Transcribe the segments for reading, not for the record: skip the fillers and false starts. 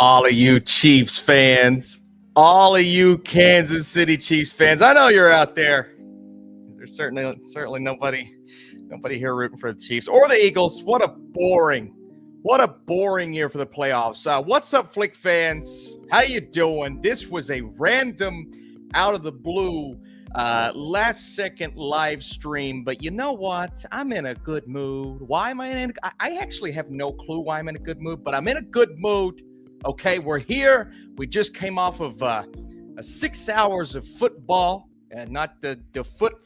All of you Chiefs fans, all of you Kansas City Chiefs fans, I know you're out there. There's certainly nobody here rooting for the Chiefs or the Eagles. What a boring year for the playoffs. What's up, Flick fans? How you doing? This was a random, out of the blue, last second live stream, but you know what? I'm in a good mood. Why am I in? I actually have no clue why I'm in a good mood, but I'm in a good mood. Okay, we're here. We just came off of 6 hours of football, and not the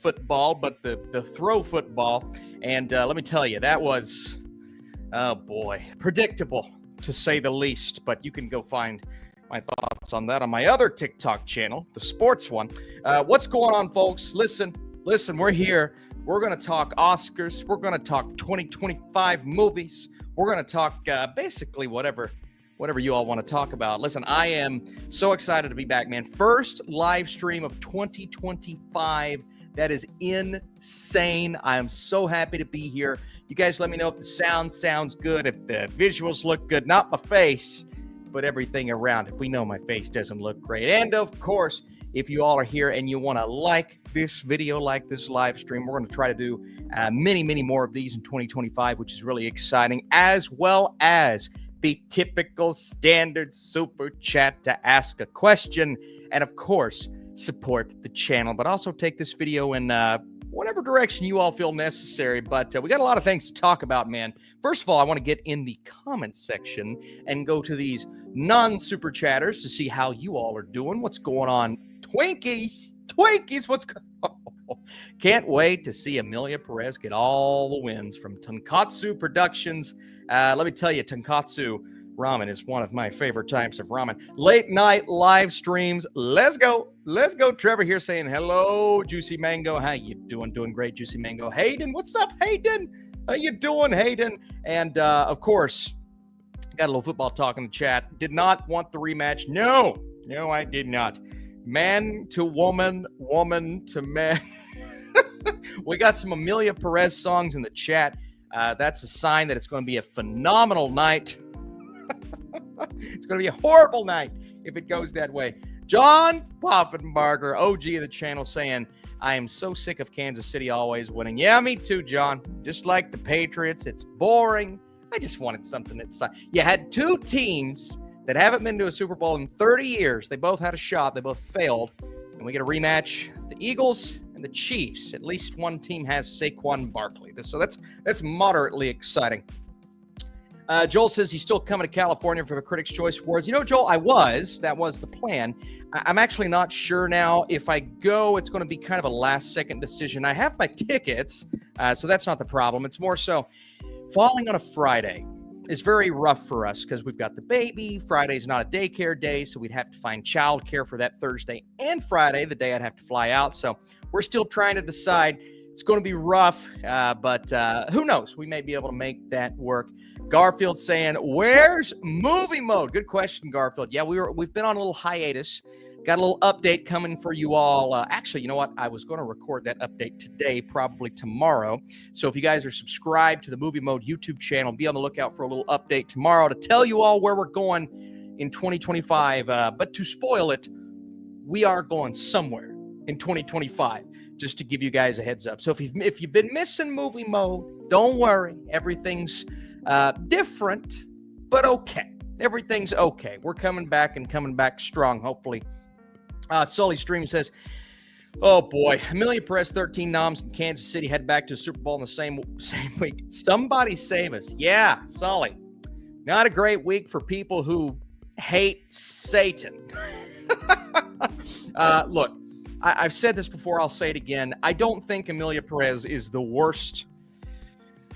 football, but the throw football. And let me tell you, that was, oh boy, predictable to say the least. But you can go find my thoughts on that on my other TikTok channel, the sports one. What's going on, folks? Listen, we're here. We're going to talk Oscars. We're going to talk 2025 movies. We're going to talk basically whatever you all want to talk about. Listen, I am so excited to be back, man. First live stream of 2025. That is insane. I am so happy to be here. You guys let me know if the sound sounds good, if the visuals look good. Not my face, but everything around it. We know my face doesn't look great. And of course, if you all are here and you want to like this video, like this live stream, we're going to try to do many more of these in 2025, which is really exciting, as well as the typical standard super chat to ask a question, and of course, support the channel, but also take this video in whatever direction you all feel necessary. But we got a lot of things to talk about, man. First of all, I want to get in the comments section and go to these non-super chatters to see how you all are doing. What's going on? Twinkies, what's going on? Can't wait to see Amelia Perez get all the wins from Tonkatsu Productions. Let me tell you, Tonkatsu ramen is one of my favorite types of ramen. Late night live streams. Let's go. Trevor here saying hello, Juicy Mango. How you doing? Doing great, Juicy Mango. Hayden, what's up, Hayden? How you doing, Hayden? And of course, got a little football talk in the chat. Did not want the rematch. No, I did not. Man to woman, woman to man. We got some Amelia Perez songs in the chat. That's a sign that it's going to be a phenomenal night. It's going to be a horrible night if it goes that way. John Poffenbarger, OG of the channel, saying, I am so sick of Kansas City always winning. Yeah, me too, John. Just like the Patriots, it's boring. I just wanted something that's... You had two teams that haven't been to a Super Bowl in 30 years. They both had a shot. They both failed. And we get a rematch. The Eagles and the Chiefs. At least one team has Saquon Barkley. So that's moderately exciting. Joel says he's still coming to California for the Critics' Choice Awards. You know, Joel, that was the plan. I'm actually not sure now. If I go, it's going to be kind of a last-second decision. I have my tickets, so that's not the problem. It's more so falling on a Friday is very rough for us because we've got the baby. Friday's not a daycare day, so we'd have to find childcare for that Thursday and Friday, the day I'd have to fly out. So we're still trying to decide. It's going to be rough, but who knows? We may be able to make that work. Garfield saying, where's movie mode? Good question, Garfield. Yeah, we've been on a little hiatus. Got a little update coming for you all. Actually, you know what? I was going to record that update today, probably tomorrow. So if you guys are subscribed to the Movie Mode YouTube channel, be on the lookout for a little update tomorrow to tell you all where we're going in 2025. But to spoil it, we are going somewhere in 2025, just to give you guys a heads up. So if you've been missing Movie Mode, don't worry. Everything's different, but okay. Everything's okay. We're coming back and coming back strong, hopefully. Sully Stream says, oh boy, Amelia Perez, 13 noms in Kansas City, head back to the Super Bowl in the same week. Somebody save us. Yeah, Sully. Not a great week for people who hate Satan. Look, I've said this before. I'll say it again. I don't think Amelia Perez is the worst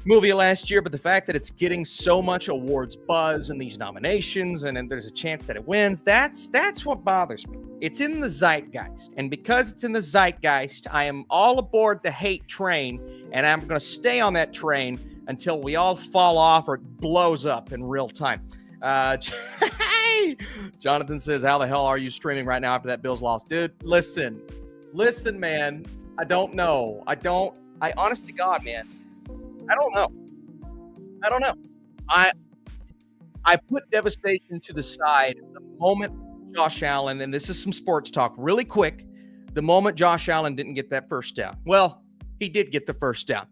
movie last year, but the fact that it's getting so much awards buzz and these nominations, and then there's a chance that it wins, that's what bothers me. It's in the zeitgeist, and because it's in the zeitgeist, I am all aboard the hate train, and I'm going to stay on that train until we all fall off or it blows up in real time. Jonathan says, how the hell are you streaming right now after that Bills loss? Dude, listen, man, I don't know. I honest to God, man, I don't know. I put devastation to the side the moment Josh Allen, and this is some sports talk really quick, the moment Josh Allen didn't get that first down. Well, he did get the first down,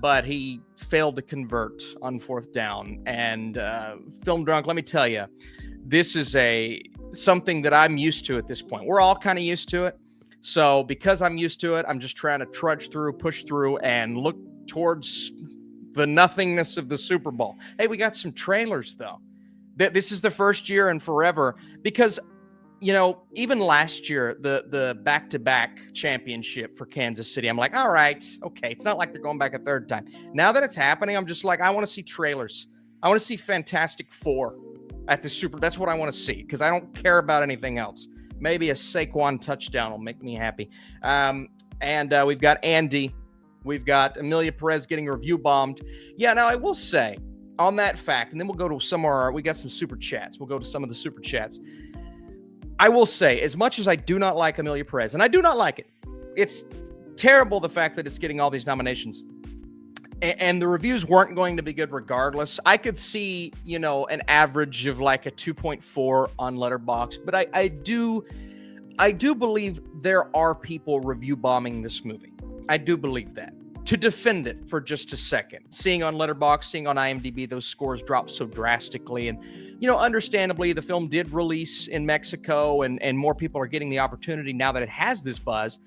but he failed to convert on fourth down. And Film Drunk, let me tell you, this is something that I'm used to at this point. We're all kind of used to it. So because I'm used to it, I'm just trying to trudge through, push through, and look towards the nothingness of the Super Bowl. Hey, we got some trailers, though. This is the first year in forever because, even last year, the back-to-back championship for Kansas City, I'm like, all right, okay. It's not like they're going back a third time. Now that it's happening, I'm just like, I want to see trailers. I want to see Fantastic Four at the Super. That's what I want to see because I don't care about anything else. Maybe a Saquon touchdown will make me happy. And we've got Andy. We've got Amelia Perez getting review bombed. Yeah, now I will say on that fact, and then we'll go to some more. We got some super chats. We'll go to some of the super chats. I will say, as much as I do not like Amelia Perez, and I do not like it, it's terrible the fact that it's getting all these nominations. And the reviews weren't going to be good regardless. I could see, an average of like a 2.4 on Letterboxd, but I do believe there are people review bombing this movie. I do believe that. To defend it for just a second, seeing on Letterboxd, seeing on IMDb, those scores drop so drastically. And, understandably, the film did release in Mexico and more people are getting the opportunity now that it has this buzz.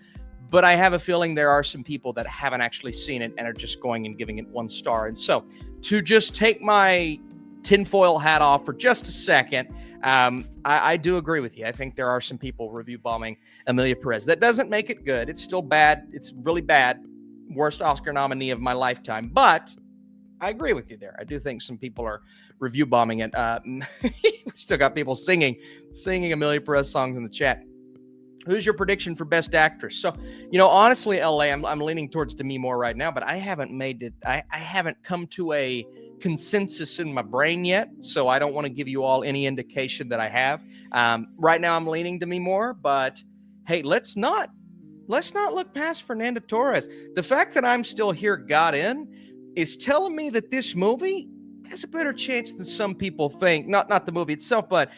But I have a feeling there are some people that haven't actually seen it and are just going and giving it 1 star. And so to just take my tinfoil hat off for just a second, I do agree with you. I think there are some people review bombing Amelia Perez. That doesn't make it good. It's still bad. It's really bad. Worst Oscar nominee of my lifetime. But I agree with you there. I do think some people are review bombing it. We still got people singing Amelia Perez songs in the chat. Who's your prediction for Best Actress? So, honestly, LA, I'm leaning towards Demi Moore right now, but I haven't made it. I haven't come to a consensus in my brain yet, so I don't want to give you all any indication that I have. Right now, I'm leaning Demi Moore, but hey, let's not look past Fernanda Torres. The fact that I'm Still Here got in is telling me that this movie has a better chance than some people think. Not the movie itself, but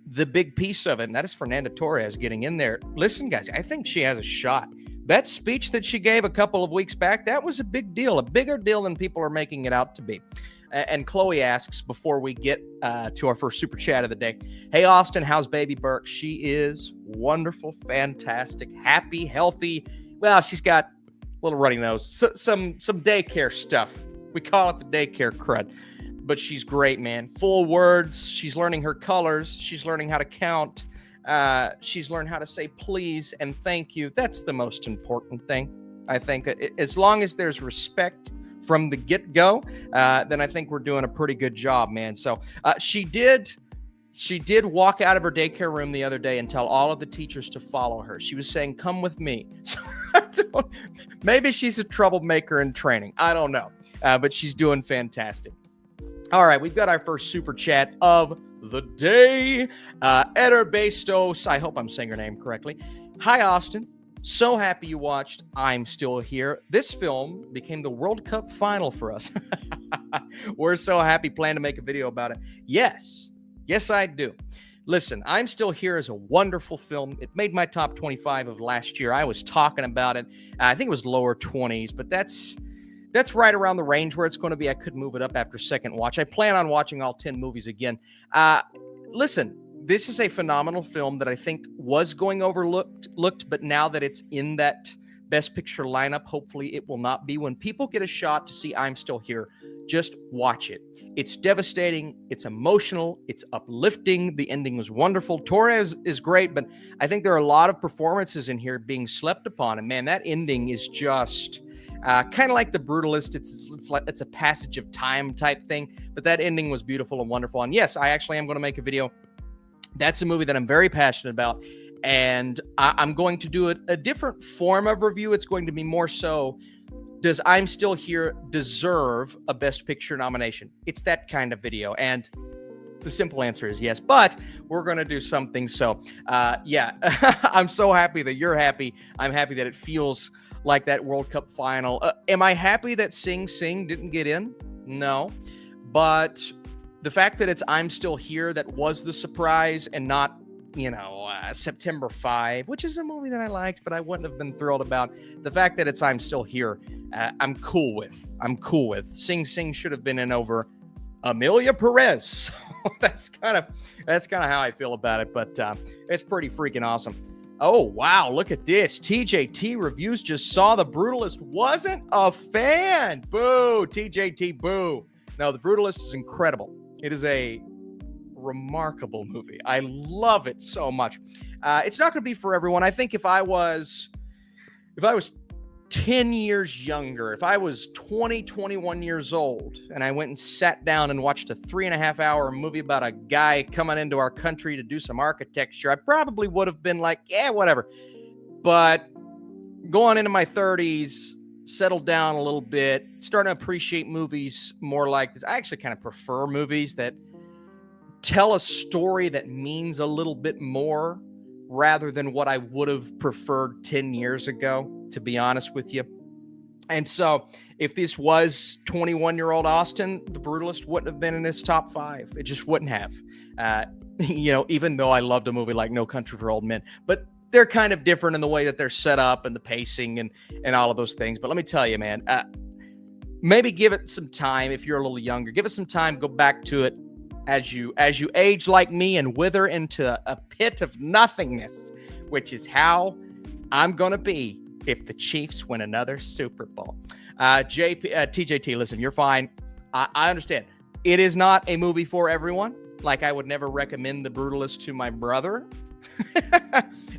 the big piece of it, and that is Fernanda Torres getting in there. Listen, guys, I think she has a shot. That speech that she gave a couple of weeks back, that was a big deal, a bigger deal than people are making it out to be. And Chloe asks, before we get to our first super chat of the day, hey, Austin, how's baby Burke? She is wonderful, fantastic, happy, healthy. Well, she's got a little runny nose, some daycare stuff. We call it the daycare crud. But she's great, man. Full words. She's learning her colors. She's learning how to count. She's learned how to say please and thank you. That's the most important thing, I think. As long as there's respect from the get-go, then I think we're doing a pretty good job, man. So she did walk out of her daycare room the other day and tell all of the teachers to follow her. She was saying, come with me. So maybe she's a troublemaker in training. I don't know. But she's doing fantastic. All right, we've got our first super chat of the day. Eder Bastos, I hope I'm saying her name correctly. Hi, Austin. So happy you watched I'm Still Here. This film became the World Cup final for us. We're so happy, plan to make a video about it. Yes, I do. Listen, I'm Still Here is a wonderful film. It made my top 25 of last year. I was talking about it. I think it was lower 20s, but that's right around the range where it's going to be. I could move it up after second watch. I plan on watching all 10 movies again. Listen, this is a phenomenal film that I think was going overlooked, but now that it's in that Best Picture lineup, hopefully it will not be. When people get a shot to see I'm Still Here, just watch it. It's devastating. It's emotional. It's uplifting. The ending was wonderful. Torres is great, but I think there are a lot of performances in here being slept upon. And man, that ending is just kind of like The Brutalist. It's a passage of time type thing, but that ending was beautiful and wonderful. And yes, I actually am going to make a video. That's a movie that I'm very passionate about, and I'm going to do a different form of review. It's going to be more so, does I'm Still Here deserve a Best Picture nomination? It's that kind of video, and the simple answer is yes, but we're going to do something. So, yeah, I'm so happy that you're happy. I'm happy that it feels like that World Cup final. Am I happy that Sing Sing didn't get in? No, but the fact that it's I'm Still Here that was the surprise and not, September 5, which is a movie that I liked, but I wouldn't have been thrilled about. The fact that it's I'm Still Here, I'm cool with. Sing Sing should have been in over Amelia Perez. That's kind of how I feel about it, but it's pretty freaking awesome. Oh, wow, look at this. TJT Reviews just saw The Brutalist, wasn't a fan. Boo, TJT, boo. No, The Brutalist is incredible. It is a remarkable movie. I love it so much. It's not going to be for everyone. I think if I was 10 years younger, if I was 21 years old, and I went and sat down and watched a 3.5-hour movie about a guy coming into our country to do some architecture, I probably would have been like, yeah, whatever. But going into my 30s, settled down a little bit, starting to appreciate movies more like this. I actually kind of prefer movies that tell a story that means a little bit more rather than what I would have preferred 10 years ago, to be honest with you. And so if this was 21-year-old Austin, The Brutalist wouldn't have been in his top 5. It just wouldn't have. Even though I loved a movie like No Country for Old Men. But they're kind of different in the way that they're set up and the pacing and all of those things. But let me tell you, man, maybe give it some time if you're a little younger. Give it some time, go back to it. As you age like me and wither into a pit of nothingness, which is how I'm going to be if the Chiefs win another Super Bowl. TJT, listen, you're fine. I understand. It is not a movie for everyone. Like, I would never recommend The Brutalist to my brother.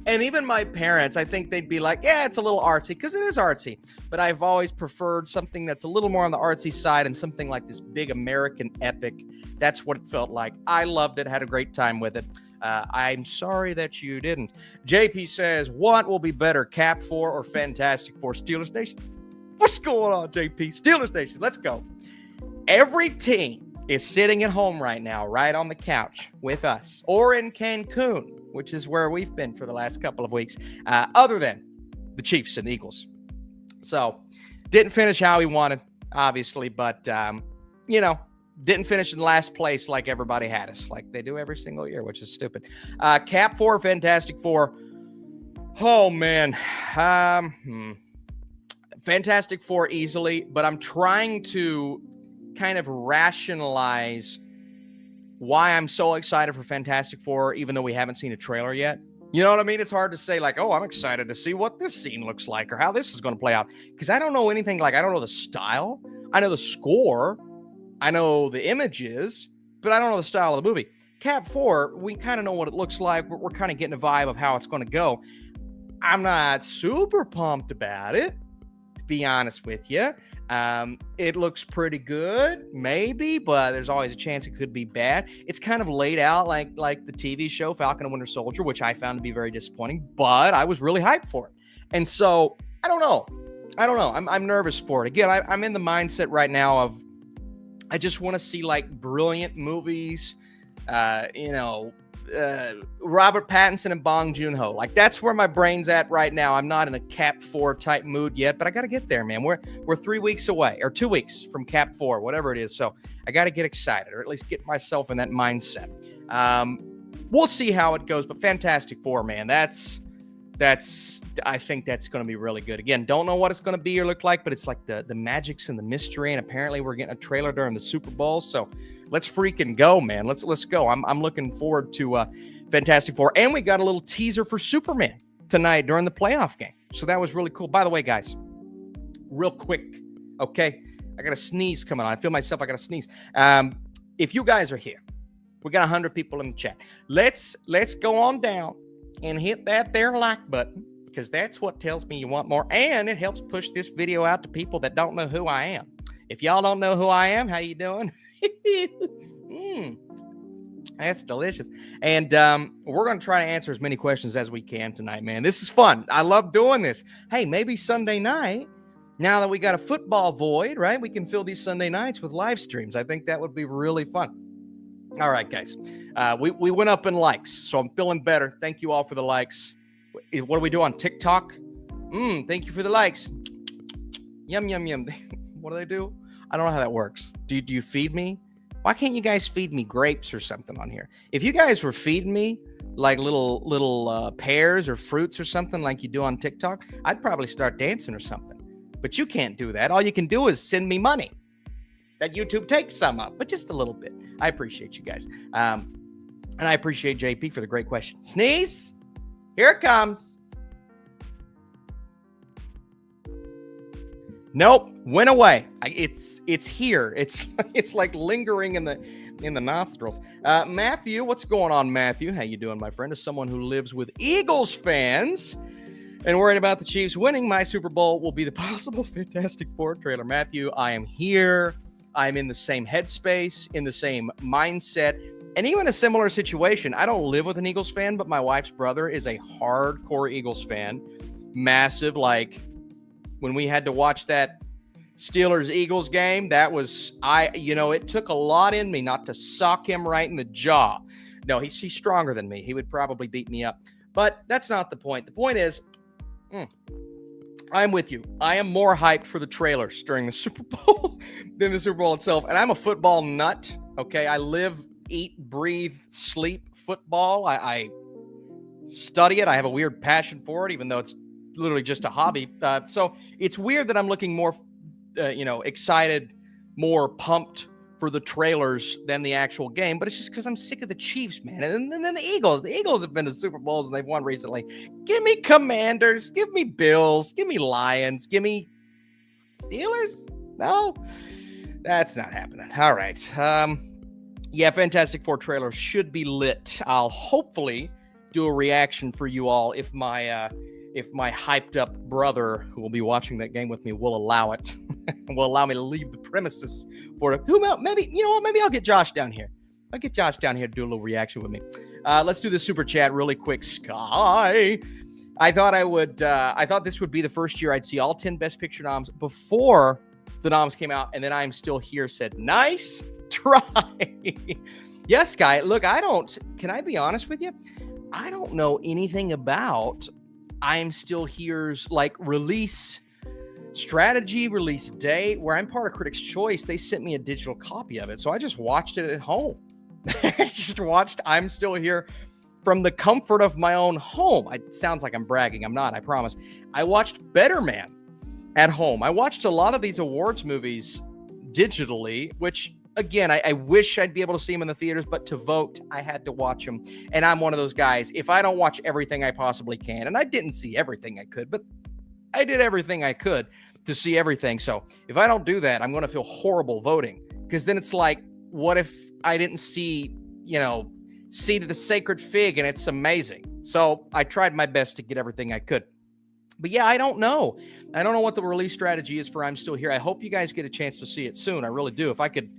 And even my parents, I think they'd be like, yeah, it's a little artsy, because it is artsy. But I've always preferred something that's a little more on the artsy side and something like this big American epic. That's what it felt like. I loved it, had a great time with it. I'm sorry that you didn't. JP says, what will be better, Cap 4 or Fantastic Four? Steelers Nation? What's going on, JP? Steelers Nation, let's go. Every team is sitting at home right now, right on the couch with us, or in Cancun, which is where we've been for the last couple of weeks, other than the Chiefs and Eagles. So, didn't finish how we wanted, obviously, but, didn't finish in last place like everybody had us, like they do every single year, which is stupid. Cap 4, Fantastic Four. Oh, man. Fantastic Four easily, but I'm trying to kind of rationalize why I'm so excited for Fantastic Four, even though we haven't seen a trailer yet. You know what I mean? It's hard to say, like, oh, I'm excited to see what this scene looks like or how this is going to play out, because I don't know anything. Like, I don't know the style. I know the score. I know the images, but I don't know the style of the movie. Cap 4, we kind of know what it looks like. We're kind of getting a vibe of how it's going to go. I'm not super pumped about it, to be honest with you. It looks pretty good, maybe, but there's always a chance it could be bad. It's kind of laid out like the TV show Falcon and Winter Soldier, which I found to be very disappointing, but I was really hyped for it. And so, I don't know. I'm nervous for it. Again, I'm in the mindset right now of I just want to see like brilliant movies, Robert Pattinson and Bong Joon-ho. Like, that's where my brain's at right now. I'm not in a Cap 4 type mood yet, but I got to get there, man. We're 3 weeks away, or 2 weeks from Cap 4, whatever it is. So I got to get excited, or at least get myself in that mindset. We'll see how it goes, but Fantastic Four, man, I think that's going to be really good. Again, don't know what it's going to be or look like, but it's like the magic's and the mystery, and apparently we're getting a trailer during the Super Bowl, so let's freaking go, man. Let's go. I'm looking forward to Fantastic Four, and we got a little teaser for Superman tonight during the playoff game, so that was really cool. By the way, guys, real quick, okay, I got a sneeze coming on. I feel myself. I got to sneeze. If you guys are here, we got 100 people in the chat. Let's go on down and hit that there like button, because that's what tells me you want more, and it helps push this video out to people that don't know who I am. If y'all don't know who I am, how you doing? That's delicious. And we're going to try to answer as many questions as we can tonight, man. This is fun. I love doing this. Hey, maybe Sunday night, now that we got a football void, right, we can fill these Sunday nights with live streams. I think that would be really fun. All right, guys. We went up in likes, so I'm feeling better. Thank you all for the likes. What do we do on TikTok? Thank you for the likes. Yum, yum, yum. What do they do? I don't know how that works. Do you feed me? Why can't you guys feed me grapes or something on here? If you guys were feeding me like little pears or fruits or something like you do on TikTok, I'd probably start dancing or something. But you can't do that. All you can do is send me money that YouTube takes some of, but just a little bit. I appreciate you guys. And I appreciate JP for the great question. Sneeze. Here it comes. Nope, went away. It's here. It's like lingering in the nostrils. Matthew, what's going on, Matthew? How you doing, my friend? As someone who lives with Eagles fans and worried about the Chiefs winning, my Super Bowl will be the possible Fantastic Four trailer. Matthew, I am here. I'm in the same headspace, in the same mindset, and even a similar situation. I don't live with an Eagles fan, but my wife's brother is a hardcore Eagles fan. Massive, like when we had to watch that Steelers-Eagles game, that was, it took a lot in me not to sock him right in the jaw. No, he's stronger than me. He would probably beat me up. But that's not the point. The point is, I'm with you. I am more hyped for the trailers during the Super Bowl than the Super Bowl itself. And I'm a football nut, okay? I live, eat, breathe, sleep football. I study it. I have a weird passion for it, even though it's literally just a hobby. So it's weird that I'm looking more, excited, more pumped for the trailers than the actual game. But it's just because I'm sick of the Chiefs, man. And then the Eagles. The Eagles have been to Super Bowls and they've won recently. Give me Commanders. Give me Bills. Give me Lions. Give me Steelers. No, that's not happening. All right. Fantastic Four trailer should be lit. I'll hopefully do a reaction for you all if my hyped up brother who will be watching that game with me will allow it. Will allow me to leave the premises for it. Maybe, you know what? Maybe I'll get Josh down here. I'll get Josh down here to do a little reaction with me. Let's do the super chat really quick. Sky. I thought this would be the first year I'd see all 10 Best Picture noms before the noms came out, and then I'm Still Here said, nice try. Yes, Sky. Look, can I be honest with you? I don't know anything about I'm Still Here's like release strategy, release date. Where I'm part of Critics' Choice, they sent me a digital copy of it, so I just watched it at home. I just watched I'm Still Here from the comfort of my own home. It sounds like I'm bragging. I'm not, I promise. I watched Better Man at home. I watched a lot of these awards movies digitally, which, again, I wish I'd be able to see them in the theaters, but to vote, I had to watch them. And I'm one of those guys, if I don't watch everything I possibly can, and I didn't see everything I could, but I did everything I could to see everything. So if I don't do that, I'm going to feel horrible voting, because then it's like, what if I didn't see, Seed of the Sacred Fig and it's amazing? So I tried my best to get everything I could. But yeah, I don't know. I don't know what the release strategy is for I'm Still Here. I hope you guys get a chance to see it soon. I really do. If I could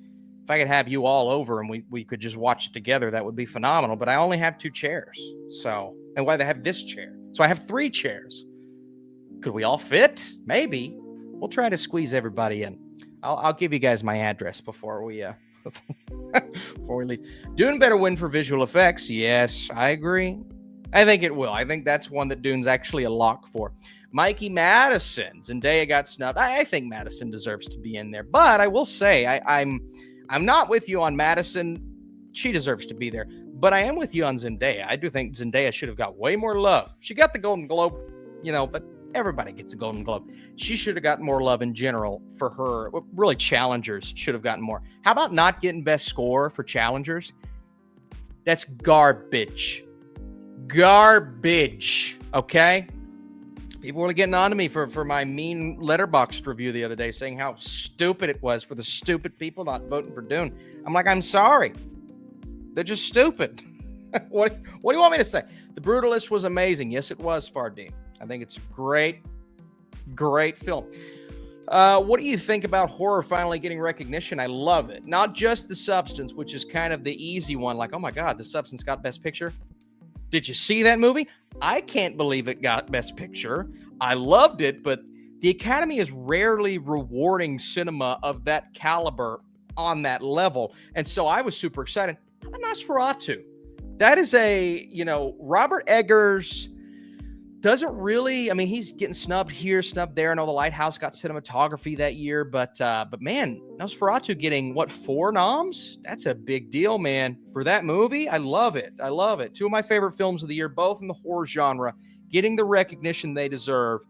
have you all over and we could just watch it together, that would be phenomenal. But I only have 2 chairs. And why they have this chair? So I have 3 chairs. Could we all fit? Maybe. We'll try to squeeze everybody in. I'll give you guys my address before we before we leave. Dune better win for visual effects. Yes, I agree. I think it will. I think that's one that Dune's actually a lock for. Mikey Madison. Zendaya got snubbed. I think Madison deserves to be in there. But I will say, I'm not with you on Madison. She deserves to be there. But I am with you on Zendaya. I do think Zendaya should have got way more love. She got the Golden Globe, but everybody gets a Golden Globe. She should have gotten more love in general for her. Really, Challengers should have gotten more. How about not getting best score for Challengers? That's garbage. Garbage. Okay? People were getting on to me for my mean Letterboxd review the other day, saying how stupid it was for the stupid people not voting for Dune. I'm like, I'm sorry. They're just stupid. What do you want me to say? The Brutalist was amazing. Yes, it was, Fardeen. I think it's a great film. What do you think about horror finally getting recognition? I love it. Not just The Substance, which is kind of the easy one. Like, oh my God, The Substance got Best Picture. Did you see that movie? I can't believe it got Best Picture. I loved it, but the Academy is rarely rewarding cinema of that caliber on that level. And so I was super excited. How about Nosferatu? That is a, Robert Eggers doesn't really, I mean, he's getting snubbed here, snubbed there. I know The Lighthouse got cinematography that year, but man, Nosferatu getting, 4 noms? That's a big deal, man. For that movie, I love it. I love it. 2 of my favorite films of the year, both in the horror genre, getting the recognition they deserve.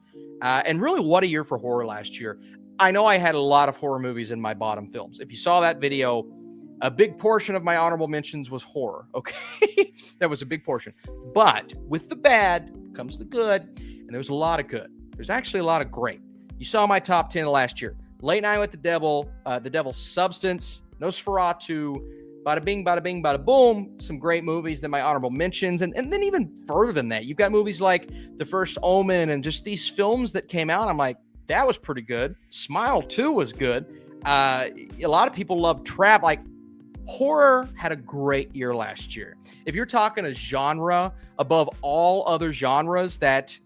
And really, what a year for horror last year. I know I had a lot of horror movies in my bottom films. If you saw that video, a big portion of my honorable mentions was horror, okay? That was a big portion. But with the bad comes the good, and there's a lot of good. There's actually a lot of great. You saw my top 10 last year. Late Night with the Devil, The Devil's Substance, Nosferatu, bada bing, bada boom. Some great movies, then my honorable mentions. And then even further than that, you've got movies like The First Omen and just these films that came out. I'm like, that was pretty good. Smile 2 was good. A lot of people love Trap. Like, horror had a great year last year. If you're talking a genre above all other genres that,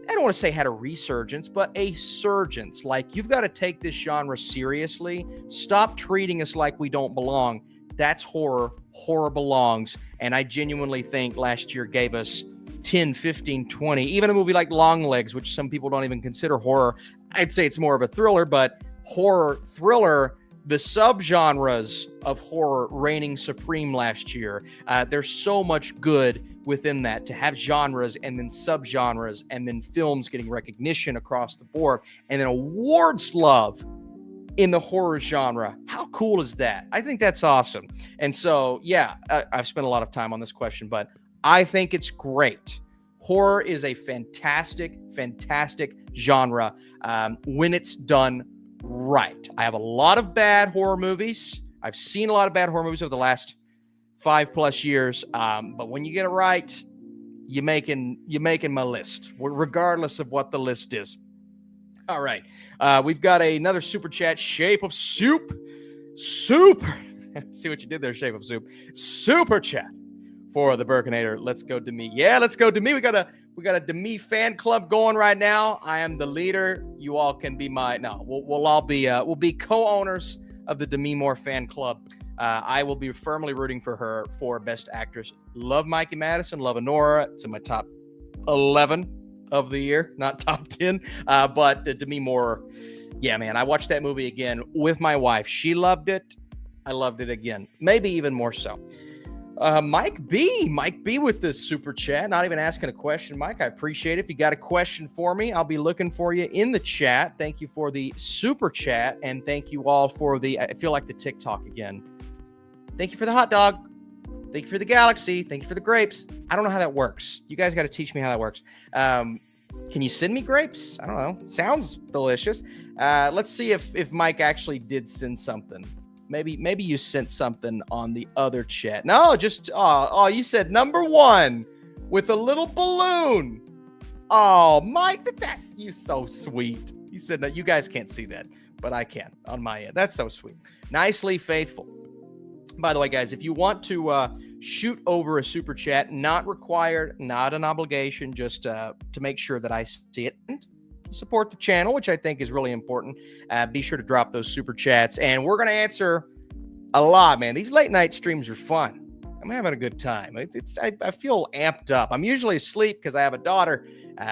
I don't want to say had a resurgence, but a surgence, like you've got to take this genre seriously. Stop treating us like we don't belong. That's horror. Horror belongs. And I genuinely think last year gave us 10, 15, 20, even a movie like Longlegs, which some people don't even consider horror. I'd say it's more of a thriller, but horror, thriller, the subgenres of horror reigning supreme last year. There's so much good within that to have genres and then subgenres and then films getting recognition across the board and then awards love in the horror genre. How cool is that? I think that's awesome. And so, yeah, I've spent a lot of time on this question, but I think it's great. Horror is a fantastic, fantastic genre when it's done right. I have a lot of bad horror movies. I've seen a lot of bad horror movies over the last 5+ years. But when you get it right, you're making my list, regardless of what the list is. All right. We've got another super chat, Shape of Soup. Super. See what you did there, Shape of Soup. Super chat for the Burkinator. Let's go to me. Yeah, let's go to me. We got a Demi fan club going right now. I am the leader. You all can be we'll all be we'll be co-owners of the Demi Moore fan club. I will be firmly rooting for her for Best Actress. Love Mikey Madison, love Honora. It's in my top 11 of the year, not top 10. But Demi Moore, yeah, man, I watched that movie again with my wife. She loved it. I loved it again, maybe even more so. Mike B with the super chat, not even asking a question. Mike, I appreciate it. If you got a question for me, I'll be looking for you in the chat. Thank you for the super chat, and thank you all for I feel like the TikTok again. Thank you for the hot dog. Thank you for the galaxy. Thank you for the grapes. I don't know how that works. You guys got to teach me how that works. Can you send me grapes? I don't know. Sounds delicious. Let's see if Mike actually did send something. Maybe you sent something on the other chat. No, just you said number 1 with a little balloon. Oh, Mike, that's you so sweet. You said that. You guys can't see that, but I can on my end. That's so sweet. Nicely faithful. By the way, guys, if you want to shoot over a super chat, not required, not an obligation, just to make sure that I see it. Support the channel, which I think is really important. Be sure to drop those super chats, and we're going to answer a lot, man. These late night streams are fun. I'm having a good time. I feel amped up. I'm usually asleep because I have a daughter,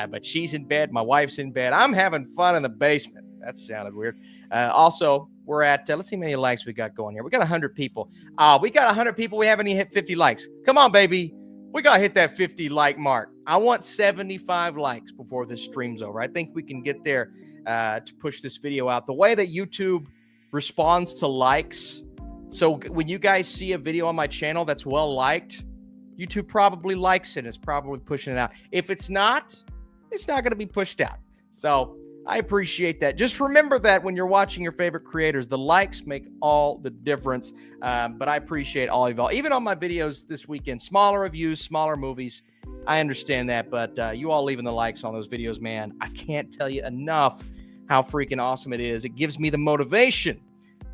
but she's in bed. My wife's in bed. I'm having fun in the basement. That sounded weird. Also, we're at, let's see how many likes we got going here. We got 100 people. We got 100 people. We haven't even hit 50 likes. Come on, baby. We got to hit that 50 like mark. I want 75 likes before this stream's over. I think we can get there to push this video out. The way that YouTube responds to likes. So when you guys see a video on my channel that's well liked, YouTube probably likes it. It's probably pushing it out. If it's not going to be pushed out. So I appreciate that. Just remember that when you're watching your favorite creators, the likes make all the difference. But I appreciate all of y'all. Even on my videos this weekend, smaller reviews, smaller movies. I understand that, but you all leaving the likes on those videos, man, I can't tell you enough how freaking awesome it is. It gives me the motivation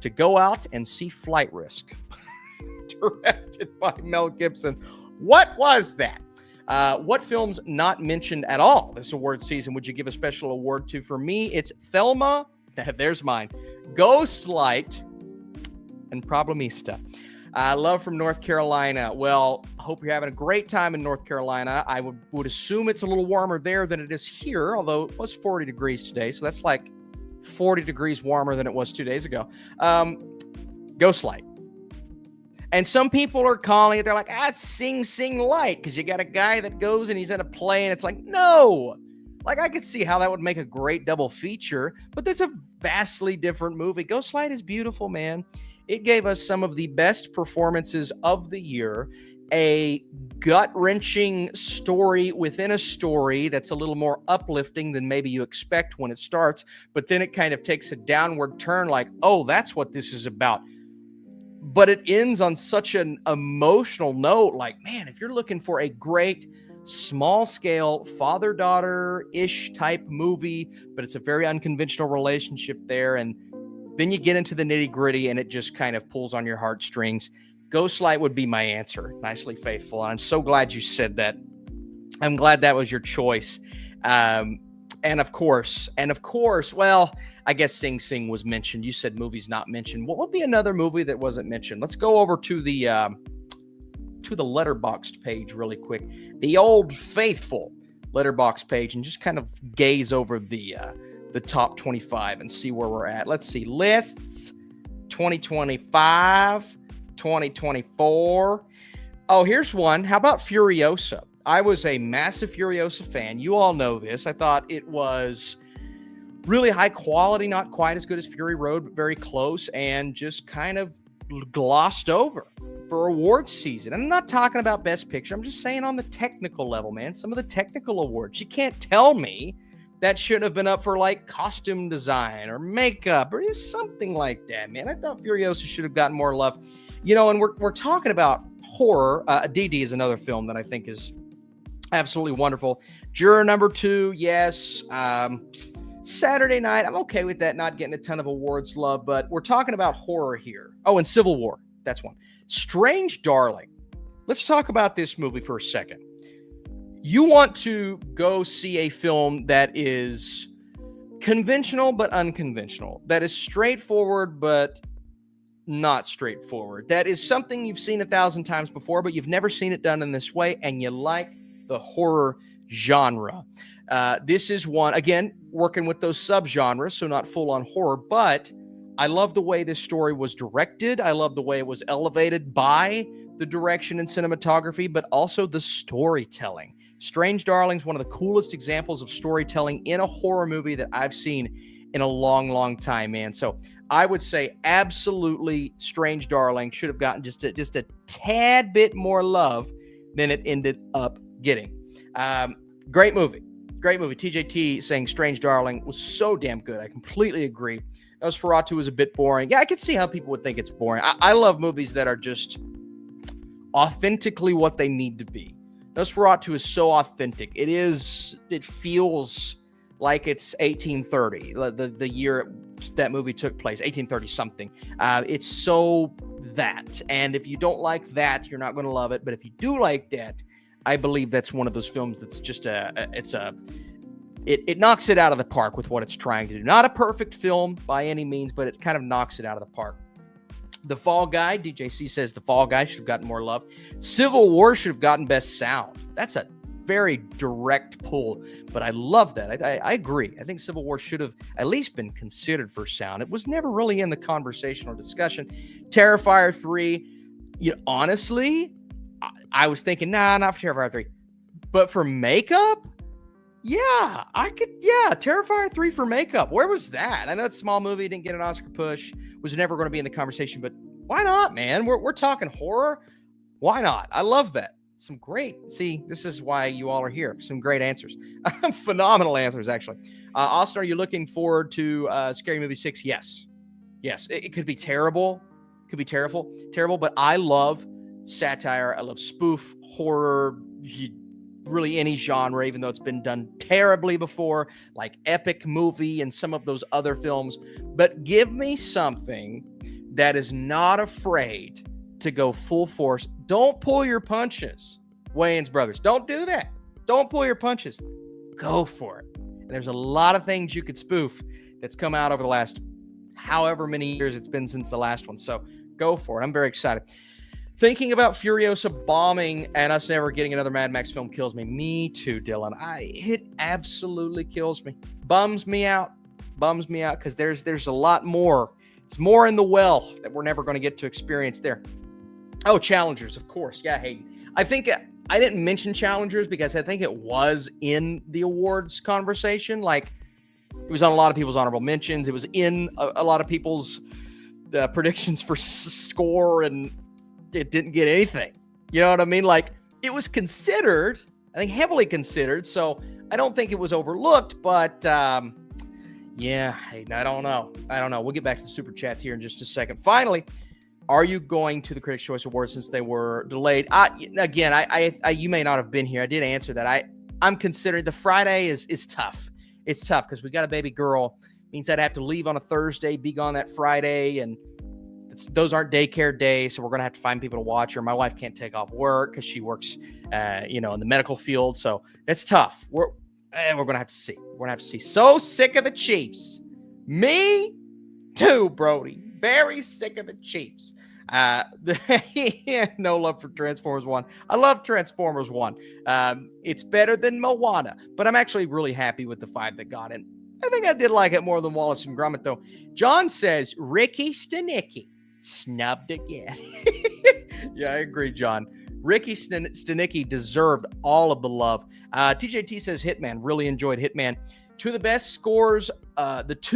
to go out and see Flight Risk, directed by Mel Gibson. What was that? What films not mentioned at all this award season would you give a special award to? For me, it's Thelma, there's mine, Ghostlight, and Problemista. Love from North Carolina. Well, hope you're having a great time in North Carolina. I would assume it's a little warmer there than it is here, although it was 40 degrees today. So that's like 40 degrees warmer than it was 2 days ago. Ghost Light. And some people are calling it, they're like, it's Sing Sing Light, because you got a guy that goes and he's in a play, and it's like, no. Like, I could see how that would make a great double feature, but that's a vastly different movie. Ghost Light is beautiful, man. It gave us some of the best performances of the year, a gut-wrenching story within a story that's a little more uplifting than maybe you expect when it starts, but then it kind of takes a downward turn like, oh, that's what this is about. But it ends on such an emotional note, like, man, if you're looking for a great small-scale father-daughter-ish type movie, but it's a very unconventional relationship there, and then you get into the nitty-gritty and it just kind of pulls on your heartstrings. Ghost Light would be my answer. Nicely Faithful. And I'm so glad you said that. I'm glad that was your choice. And of course, well, I guess Sing Sing was mentioned. You said movies not mentioned. What would be another movie that wasn't mentioned? Let's go over to the Letterboxd page really quick. The old faithful Letterboxd page, and just kind of gaze over the top 25 and see where we're at. Let's see. Lists 2025, 2024. Oh, here's one. How about Furiosa? I was a massive Furiosa fan. You all know this. I thought it was really high quality, not quite as good as Fury Road, but very close, and just kind of glossed over for awards season. I'm not talking about Best Picture. I'm just saying on the technical level, man. Some of the technical awards. You can't tell me that should have been up for like costume design or makeup or something like that, man. I thought Furiosa should have gotten more love. You know, and we're talking about horror. DD is another film that I think is absolutely wonderful. Juror number 2, yes. Saturday Night, I'm okay with that, not getting a ton of awards love, but we're talking about horror here. Oh, and Civil War, that's one. Strange Darling. Let's talk about this movie for a second. You want to go see a film that is conventional but unconventional, that is straightforward but not straightforward, that is something you've seen 1,000 times before, but you've never seen it done in this way, and you like the horror genre. This is one, again, working with those subgenres, so not full-on horror, but I love the way this story was directed. I love the way it was elevated by the direction and cinematography, but also the storytelling. Strange Darling is one of the coolest examples of storytelling in a horror movie that I've seen in a long, long time, man. So I would say absolutely Strange Darling should have gotten just a tad bit more love than it ended up getting. Great movie. TJT saying Strange Darling was so damn good. I completely agree. Nosferatu was a bit boring. Yeah, I could see how people would think it's boring. I love movies that are just authentically what they need to be. Nosferatu is so authentic. It feels like it's 1830, the year that movie took place, 1830 something. It's so that. And if you don't like that, you're not going to love it. But if you do like that, I believe that's one of those films that's just it knocks it out of the park with what it's trying to do. Not a perfect film by any means, but it kind of knocks it out of the park. The Fall Guy, DJC says The Fall Guy should have gotten more love. Civil War should have gotten Best Sound. That's a very direct pull, but I love that. I agree. I think Civil War should have at least been considered for sound. It was never really in the conversation or discussion. Terrifier 3, honestly, I was thinking, not for Terrifier 3. But for makeup, yeah, Terrifier 3 for makeup. Where was that? I know it's a small movie, didn't get an Oscar push, was never going to be in the conversation, but why not, man? We're talking horror. Why not? I love that. Some great, see, this is why you all are here. Some great answers. Phenomenal answers, actually. Austin, are you looking forward to Scary Movie 6? Yes. It could be terrible. Could be terrible, but I love satire. I love spoof, horror, really any genre, even though it's been done terribly before, like Epic Movie and some of those other films. But give me something that is not afraid to go full force. Don't pull your punches, Wayans Brothers. Don't do that. Don't pull your punches. Go for it. And there's a lot of things you could spoof that's come out over the last however many years it's been since the last one. So go for it. I'm very excited. Thinking about Furiosa bombing and us never getting another Mad Max film kills me. Me too, Dylan. It absolutely kills me. Bums me out. Because there's a lot more. It's more in the well that we're never going to get to experience there. Oh, Challengers, of course. Yeah, Hayden. I think I didn't mention Challengers because I think it was in the awards conversation. Like, it was on a lot of people's honorable mentions. It was in a lot of people's predictions for score, and it didn't get anything. You know what I mean? Like, it was considered, I think heavily considered. So I don't think it was overlooked, but yeah, I don't know. We'll get back to the super chats here in just a second. Finally, are you going to the Critics' Choice Awards since they were delayed? Again, I you may not have been here. I did answer that. I'm considering the Friday is tough. It's tough because we got a baby girl. Means I'd have to leave on a Thursday, be gone that Friday, and those aren't daycare days, so we're going to have to find people to watch her. My wife can't take off work because she works, in the medical field, so it's tough. We're going to have to see. We're going to have to see. So sick of the Chiefs. Me too, Brody. Very sick of the Chiefs. No love for Transformers 1. I love Transformers 1. It's better than Moana, but I'm actually really happy with the 5 that got in. I think I did like it more than Wallace and Gromit, though. John says, Ricky Stenicki snubbed again. Yeah, I agree, John. Ricky Stenicki deserved all of the love. TJT says Hitman. Really enjoyed Hitman. The two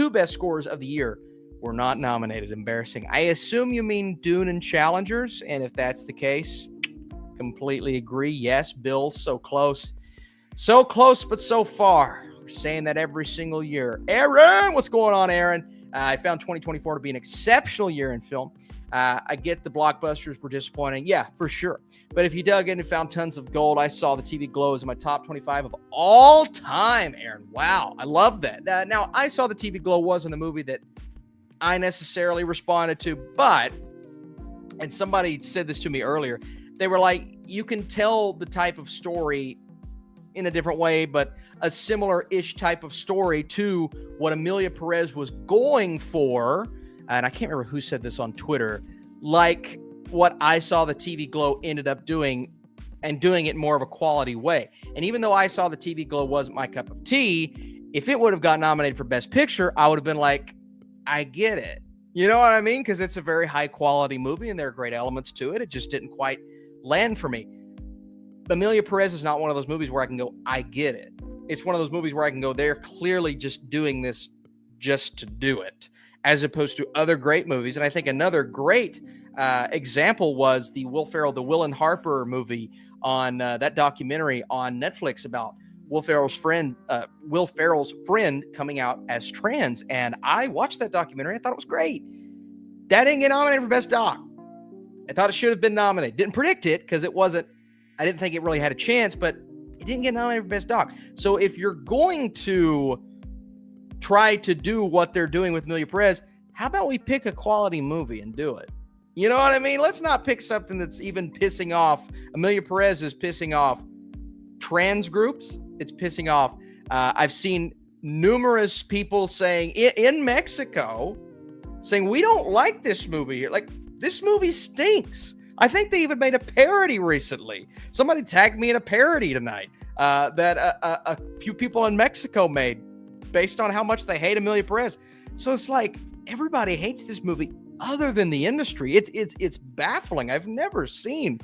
best scores of the year were not nominated. Embarrassing. I assume you mean Dune and Challengers, and if that's the case, completely agree. Yes, Bill, so close. So close, but so far. We're saying that every single year. Aaron, what's going on, Aaron? I found 2024 to be an exceptional year in film. I get the blockbusters were disappointing. Yeah, for sure. But if you dug in and found tons of gold, I saw the TV Glow as my top 25 of all time, Aaron. Wow, I love that. Now, I saw the TV Glow wasn't a movie that I necessarily responded to, but, and somebody said this to me earlier, they were like, you can tell the type of story in a different way, but a similar-ish type of story to what Amelia Perez was going for, and I can't remember who said this on Twitter, like what I saw the TV Glow ended up doing, and doing it more of a quality way. And even though I saw the TV Glow wasn't my cup of tea, if it would have got nominated for Best Picture, I would have been like, I get it. You know what I mean? Because it's a very high-quality movie, and there are great elements to it. It just didn't quite land for me. Amelia Perez is not one of those movies where I can go, I get it. It's one of those movies where I can go, they're clearly just doing this just to do it, as opposed to other great movies. And I think another great example was the Will and Harper movie on that documentary on Netflix about Will Ferrell's friend coming out as trans. And I watched that documentary. I thought it was great. That didn't get nominated for Best Doc. I thought it should have been nominated. Didn't predict it because it wasn't, I didn't think it really had a chance, but it didn't get nominated for Best Doc. So if you're going to try to do what they're doing with Amelia Perez, how about we pick a quality movie and do it? You know what I mean? Let's not pick something that's even pissing off. Amelia Perez is pissing off trans groups. It's pissing off. I've seen numerous people saying in Mexico, saying, we don't like this movie. Like, this movie stinks. I think they even made a parody recently. Somebody tagged me in a parody tonight that a few people in Mexico made based on how much they hate Amelia Perez. So it's like, everybody hates this movie other than the industry. It's baffling. I've never seen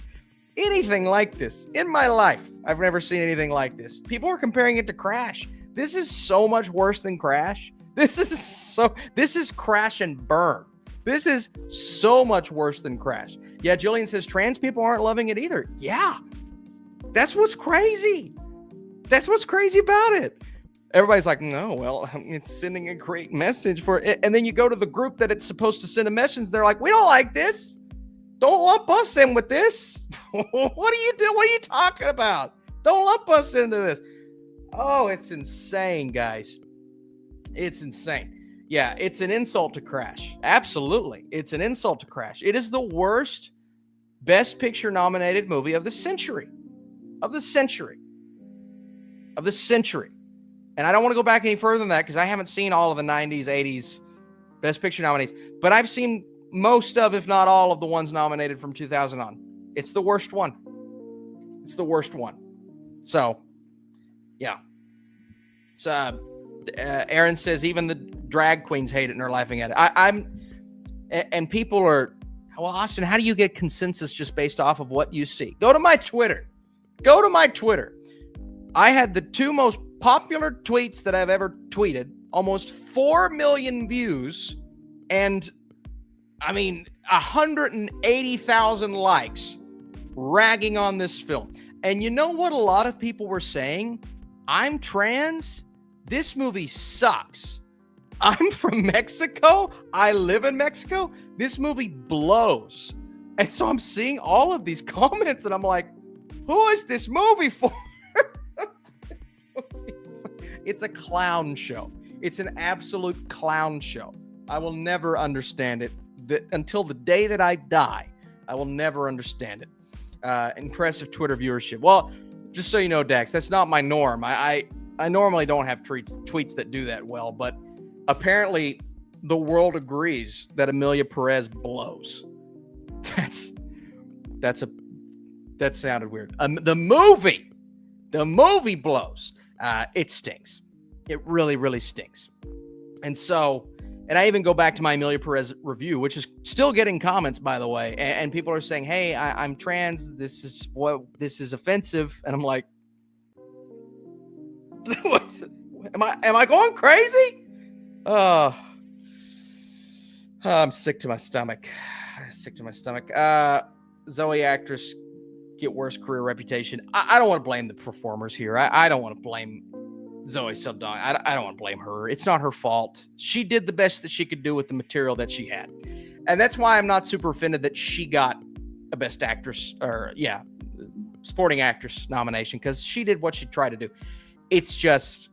anything like this in my life. I've never seen anything like this. People are comparing it to Crash. This is so much worse than Crash. This is Crash and Burn. This is so much worse than Crash. Yeah, Jillian says trans people aren't loving it either. Yeah, that's what's crazy. That's what's crazy about it. Everybody's like, no, well, it's sending a great message for it. And then you go to the group that it's supposed to send a message. They're like, we don't like this. Don't lump us in with this. What are you doing? What are you talking about? Don't lump us into this. Oh, it's insane, guys. It's insane. Yeah, it's an insult to Crash. Absolutely. It's an insult to Crash. It is the worst Best Picture nominated movie of the century. Of the century. And I don't want to go back any further than that because I haven't seen all of the 90s, 80s Best Picture nominees. But I've seen most of, if not all of the ones nominated from 2000 on. It's the worst one. It's the worst one. So, yeah. So, Aaron says even the drag queens hate it and are laughing at it. And people are, well, Austin, how do you get consensus just based off of what you see? Go to my Twitter. I had the 2 most popular tweets that I've ever tweeted, almost 4 million views, and 180,000 likes ragging on this film. And you know what a lot of people were saying? I'm trans. This movie sucks. I'm from Mexico. I live in Mexico. This movie blows. And so I'm seeing all of these comments and I'm like, who is this movie for? It's a clown show. It's an absolute clown show. I will never understand it. Until the day that I die, I will never understand it. Impressive Twitter viewership. Well, just so you know, Dex, that's not my norm. I normally don't have tweets that do that well, but apparently the world agrees that Amelia Perez blows. That sounded weird. The movie blows. It stinks. It really, really stinks. And I even go back to my Amelia Perez review, which is still getting comments, by the way. And people are saying, hey, I'm trans. This is offensive. And I'm like, am I going crazy? Oh, I'm sick to my stomach. Zoe actress get worse career reputation. I don't want to blame the performers here. I don't want to blame Zoe Saldana. I don't want to blame her. It's not her fault. She did the best that she could do with the material that she had. And that's why I'm not super offended that she got a Best Actress Supporting Actress nomination, because she did what she tried to do. It's just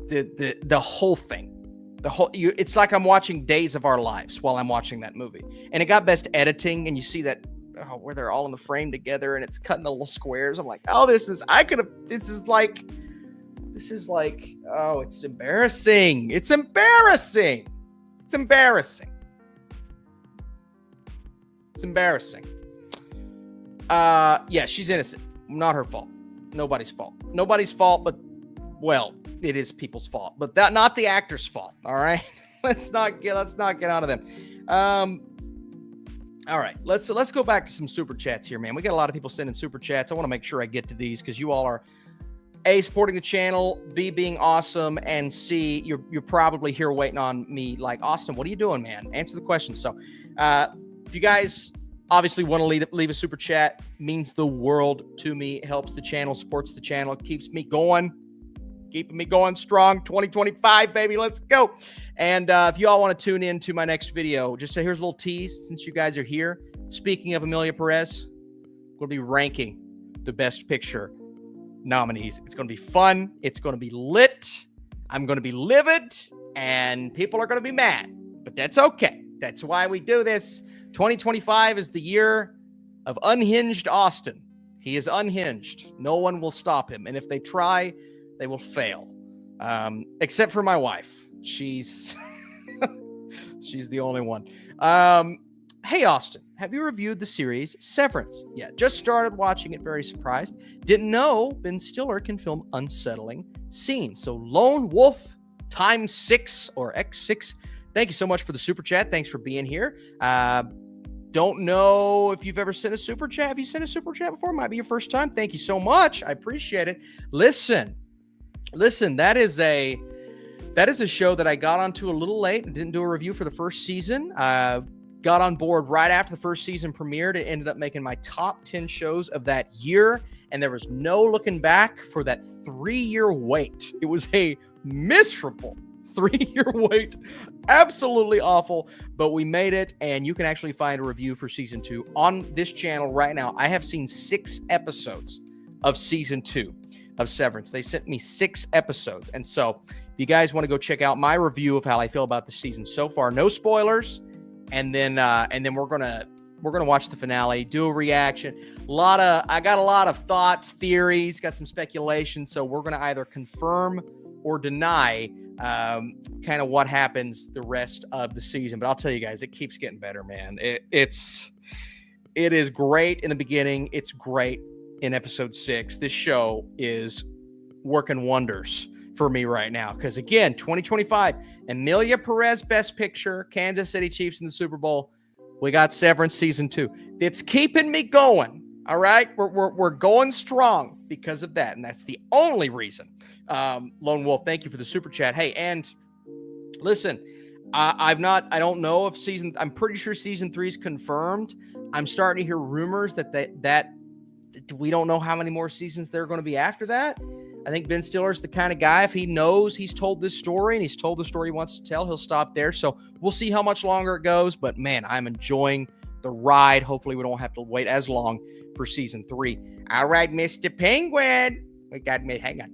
the whole thing. It's like I'm watching Days of Our Lives while I'm watching that movie. And it got Best Editing, and you see that where they're all in the frame together and it's cutting the little squares. I'm like, oh, this is like, oh, it's embarrassing. It's embarrassing. Yeah, she's innocent. Not her fault. Nobody's fault, but, well, it is people's fault, but not the actor's fault. All right. Let's not get out of them. All right, let's go back to some super chats here, man. We got a lot of people sending super chats. I want to make sure I get to these because you all are A, supporting the channel, B, being awesome, and C, you're probably here waiting on me like, Austin, what are you doing, man? Answer the question. So if you guys obviously want to leave a super chat, means the world to me. It helps the channel, supports the channel, keeps me going. Keeping me going strong. 2025, baby. Let's go. And if you all want to tune in to my next video, here's a little tease since you guys are here. Speaking of Amelia Perez, we'll be ranking the Best Picture nominees. It's going to be fun. It's going to be lit. I'm going to be livid, and people are going to be mad. But that's okay. That's why we do this. 2025 is the year of unhinged Austin. He is unhinged. No one will stop him. And if they try, they will fail, except for my wife. She's the only one. Hey, Austin, have you reviewed the series Severance? Yeah, just started watching it. Very surprised. Didn't know Ben Stiller can film unsettling scenes. So Lone Wolf times 6 or X6. Thank you so much for the super chat. Thanks for being here. Don't know if you've ever sent a super chat. Have you sent a super chat before? Might be your first time. Thank you so much. I appreciate it. Listen, that is a show that I got onto a little late and didn't do a review for the first season. Got on board right after the first season premiered. It ended up making my top 10 shows of that year, and there was no looking back for that 3-year wait. It was a miserable 3-year wait. Absolutely awful, but we made it, and you can actually find a review for season 2 on this channel right now. I have seen 6 episodes of season 2 of Severance. They sent me 6 episodes, and so if you guys want to go check out my review of how I feel about the season so far, no spoilers, and then we're gonna watch the finale, do a reaction. I got a lot of thoughts, theories, got some speculation, so we're gonna either confirm or deny kind of what happens the rest of the season. But I'll tell you guys, it keeps getting better, man. It is great in the beginning. It's great in episode 6. This show is working wonders for me right now. Because again, 2025, Amelia Perez, Best Picture, Kansas City Chiefs in the Super Bowl. We got Severance season 2. It's keeping me going. All right. We're going strong because of that. And that's the only reason. Lone Wolf, thank you for the super chat. Hey, and listen, I don't know if I'm pretty sure season 3 is confirmed. I'm starting to hear rumors that we don't know how many more seasons there are going to be after that. I think Ben Stiller's the kind of guy, if he knows he's told this story and he's told the story he wants to tell, he'll stop there. So we'll see how much longer it goes. But man, I'm enjoying the ride. Hopefully we don't have to wait as long for season 3. All right, Mr. Penguin. We got me. Hang on.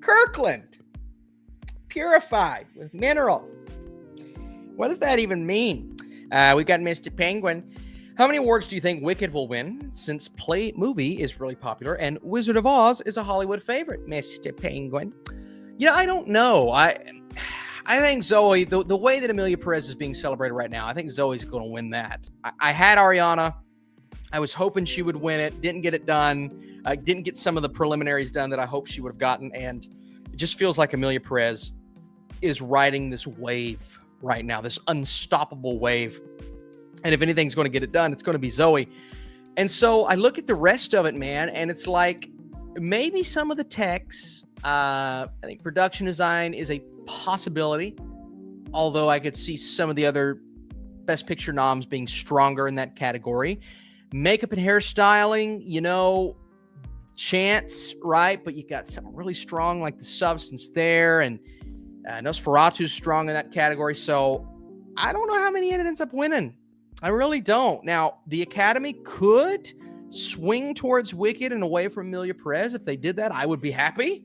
Kirkland. Purified with mineral. What does that even mean? We got Mr. Penguin. How many awards do you think Wicked will win, since Play movie is really popular and Wizard of Oz is a Hollywood favorite, Mr. Penguin? Yeah, I don't know. I think Zoe, the way that Amelia Perez is being celebrated right now, I think Zoe's going to win that. I had Ariana. I was hoping she would win it. Didn't get it done. Didn't get some of the preliminaries done that I hoped she would have gotten. And it just feels like Amelia Perez is riding this wave right now, this unstoppable wave. And if anything's going to get it done, it's going to be Zoe. And so I look at the rest of it, man, and it's like maybe some of the techs, I think production design is a possibility, although I could see some of the other Best Picture noms being stronger in that category. Makeup and hairstyling, chance, right? But you got something really strong like the substance there, and Nosferatu's strong in that category. So I don't know how many it ends up winning. I really don't. Now, the Academy could swing towards Wicked and away from Amelia Perez. If they did that, I would be happy.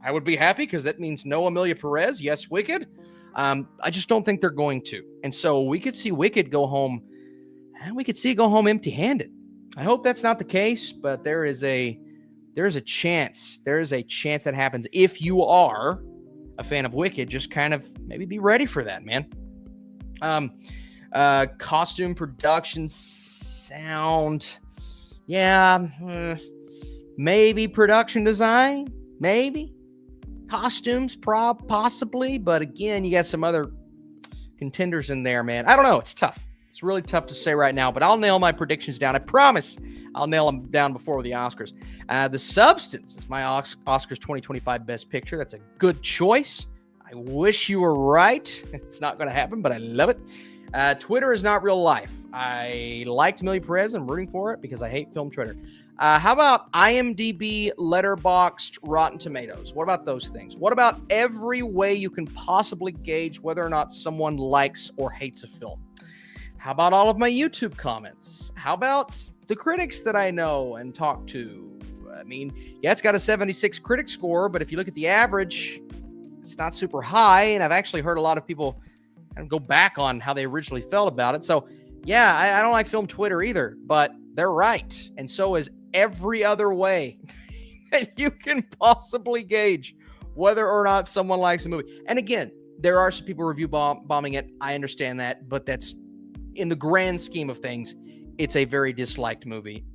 I would be happy because that means no Amelia Perez, yes, Wicked. I just don't think they're going to. And so we could see Wicked go home, and we could see it go home empty-handed. I hope that's not the case, but there is a chance. There is a chance that happens. If you are a fan of Wicked, just kind of maybe be ready for that, man. Costume, production, sound. Yeah. Maybe production design. Maybe. Costumes, possibly. But again, you got some other contenders in there, man. I don't know. It's tough. It's really tough to say right now, but I'll nail my predictions down. I promise I'll nail them down before the Oscars. The Substance is my Oscars 2025 Best Picture. That's a good choice. I wish you were right. It's not going to happen, but I love it. Twitter is not real life. I liked Amelia Perez. I'm rooting for it because I hate film Twitter. How about IMDb, Letterboxd, Rotten Tomatoes? What about those things? What about every way you can possibly gauge whether or not someone likes or hates a film? How about all of my YouTube comments? How about the critics that I know and talk to? I mean, yeah, it's got a 76 critic score, but if you look at the average, it's not super high. And I've actually heard a lot of people kind of go back on how they originally felt about it. So, yeah, I don't like film Twitter either, but they're right. And so is every other way that you can possibly gauge whether or not someone likes a movie. And again, there are some people review bombing it. I understand that, but that's in the grand scheme of things, it's a very disliked movie.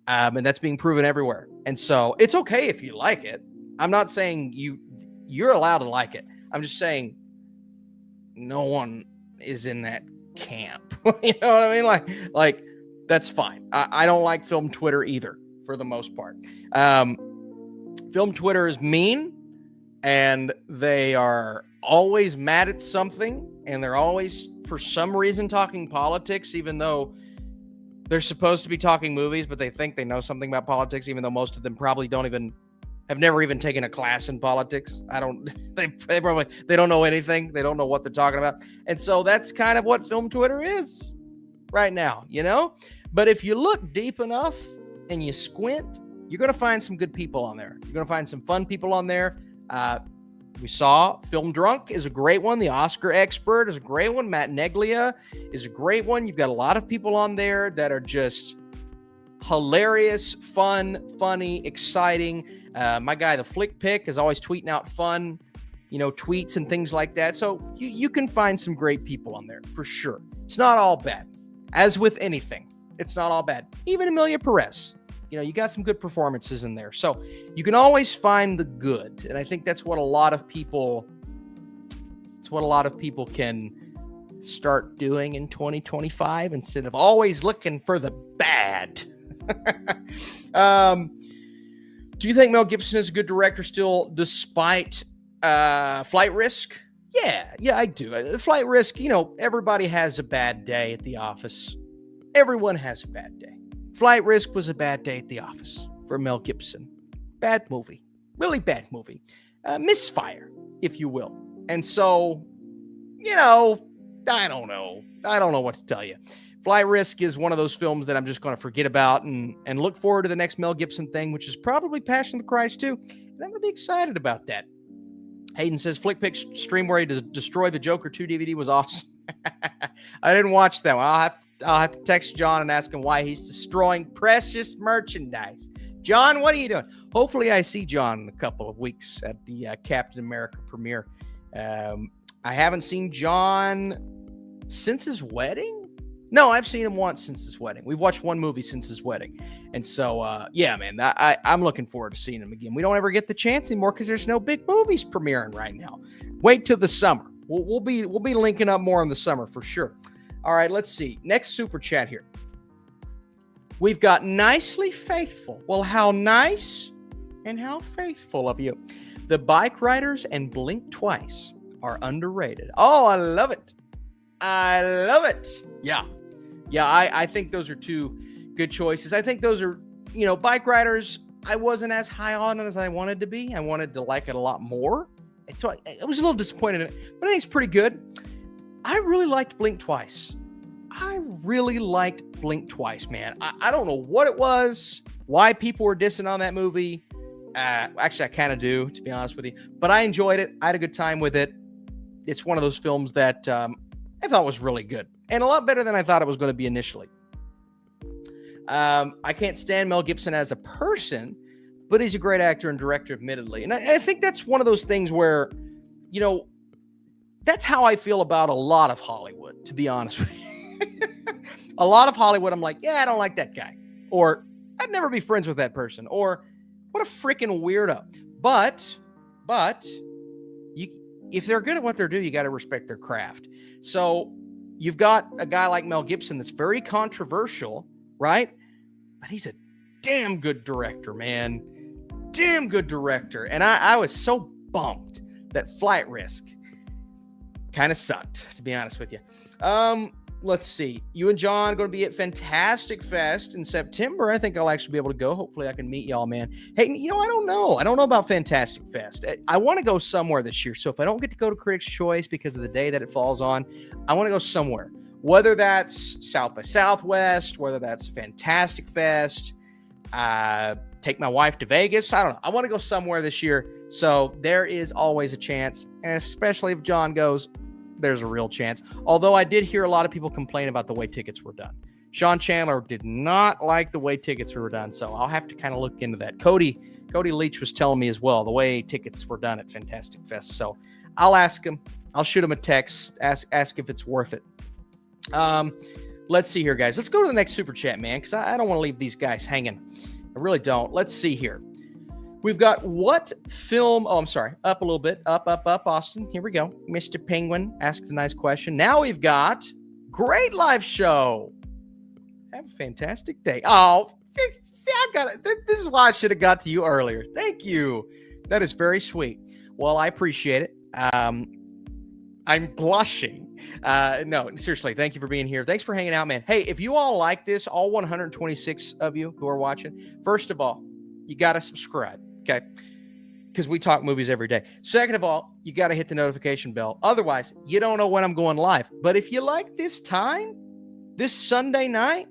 And that's being proven everywhere. And so it's okay if you like it. I'm not saying you're allowed to like it. I'm just saying no one is in that camp. You know what I mean? Like that's fine. I don't like film Twitter either, for the most part. Film Twitter is mean, and they are always mad at something, and they're always, for some reason, talking politics, even though they're supposed to be talking movies, but they think they know something about politics, even though most of them probably have never even taken a class in politics. They don't know anything. They don't know what they're talking about. And so that's kind of what film Twitter is right now, you know? But if you look deep enough and you squint, you're going to find some good people on there. You're going to find some fun people on there. We saw Film Drunk is a great one. The Oscar Expert is a great one. Matt Neglia is a great one. You've got a lot of people on there that are just hilarious, fun, funny, exciting. My guy, the Flick Pick, is always tweeting out fun, tweets and things like that. So you can find some great people on there for sure. It's not all bad. As with anything, it's not all bad. Even Amelia Perez, you got some good performances in there. So you can always find the good. And I think that's what a lot of people can start doing in 2025 instead of always looking for the bad. Do you think Mel Gibson is a good director still, despite Flight Risk? Yeah, I do. Flight Risk, everybody has a bad day at the office. Everyone has a bad day. Flight Risk was a bad day at the office for Mel Gibson. Bad movie. Really bad movie. Misfire, if you will. And so, I don't know. I don't know what to tell you. Flight Risk is one of those films that I'm just going to forget about and look forward to the next Mel Gibson thing, which is probably Passion of the Christ too. And I'm going to be excited about that. Hayden says Flick Pick stream where he destroyed the Joker 2 DVD was awesome. I didn't watch that one. I'll have to text John and ask him why he's destroying precious merchandise. John, what are you doing? Hopefully I see John in a couple of weeks at the Captain America premiere. I haven't seen John since his wedding. No, I've seen him once since his wedding. We've watched one movie since his wedding. And so, yeah, man, I'm looking forward to seeing him again. We don't ever get the chance anymore because there's no big movies premiering right now. Wait till the summer. We'll be linking up more in the summer for sure. All right, let's see. Next super chat here. We've got Nicely Faithful. Well, how nice and how faithful of you. The Bike Riders and Blink Twice are underrated. Oh, I love it. I love it. Yeah, I think those are two good choices. I think those are, Bike Riders, I wasn't as high on it as I wanted to be. I wanted to like it a lot more. And so I was a little disappointed in it, but I think it's pretty good. I really liked Blink Twice. I really liked Blink Twice, man. I don't know what it was, why people were dissing on that movie. Actually, I kind of do, to be honest with you. But I enjoyed it. I had a good time with it. It's one of those films that I thought was really good. And a lot better than I thought it was going to be initially. I can't stand Mel Gibson as a person, but he's a great actor and director, admittedly. And I think that's one of those things where, that's how I feel about a lot of Hollywood, to be honest with you. A lot of Hollywood, I'm like, yeah, I don't like that guy. Or I'd never be friends with that person. Or what a freaking weirdo. But if they're good at what they do, you got to respect their craft. So you've got a guy like Mel Gibson that's very controversial, right? But he's a damn good director, man. Damn good director. And I was so bummed that Flight Risk kind of sucked, to be honest with you. Let's see. You and John are going to be at Fantastic Fest in September. I think I'll actually be able to go. Hopefully I can meet y'all, man. Hey, I don't know. I don't know about Fantastic Fest. I want to go somewhere this year. So if I don't get to go to Critics' Choice because of the day that it falls on, I want to go somewhere. Whether that's South by Southwest, whether that's Fantastic Fest, take my wife to Vegas. I don't know. I want to go somewhere this year. So there is always a chance. And especially if John goes, there's a real chance. Although I did hear a lot of people complain about the way tickets were done. Sean Chandler did not like the way tickets were done. So I'll have to kind of look into that. Cody Leach was telling me as well, the way tickets were done at Fantastic Fest. So I'll ask him. I'll shoot him a text. Ask if it's worth it. Let's see here, guys. Let's go to the next super chat, man, because I don't want to leave these guys hanging. I really don't. Let's see here. We've got what film? Oh, I'm sorry. Up a little bit. Up, Austin. Here we go. Mr. Penguin asked a nice question. Now we've got great live show. Have a fantastic day. Oh, see, I got it. This is why I should have got to you earlier. Thank you. That is very sweet. Well, I appreciate it. I'm blushing. No, seriously, thank you for being here. Thanks for hanging out, man. Hey, if you all like this, all 126 of you who are watching, first of all, you got to subscribe, okay? Because we talk movies every day. Second of all, you got to hit the notification bell. Otherwise, you don't know when I'm going live. But if you like this time, this Sunday night,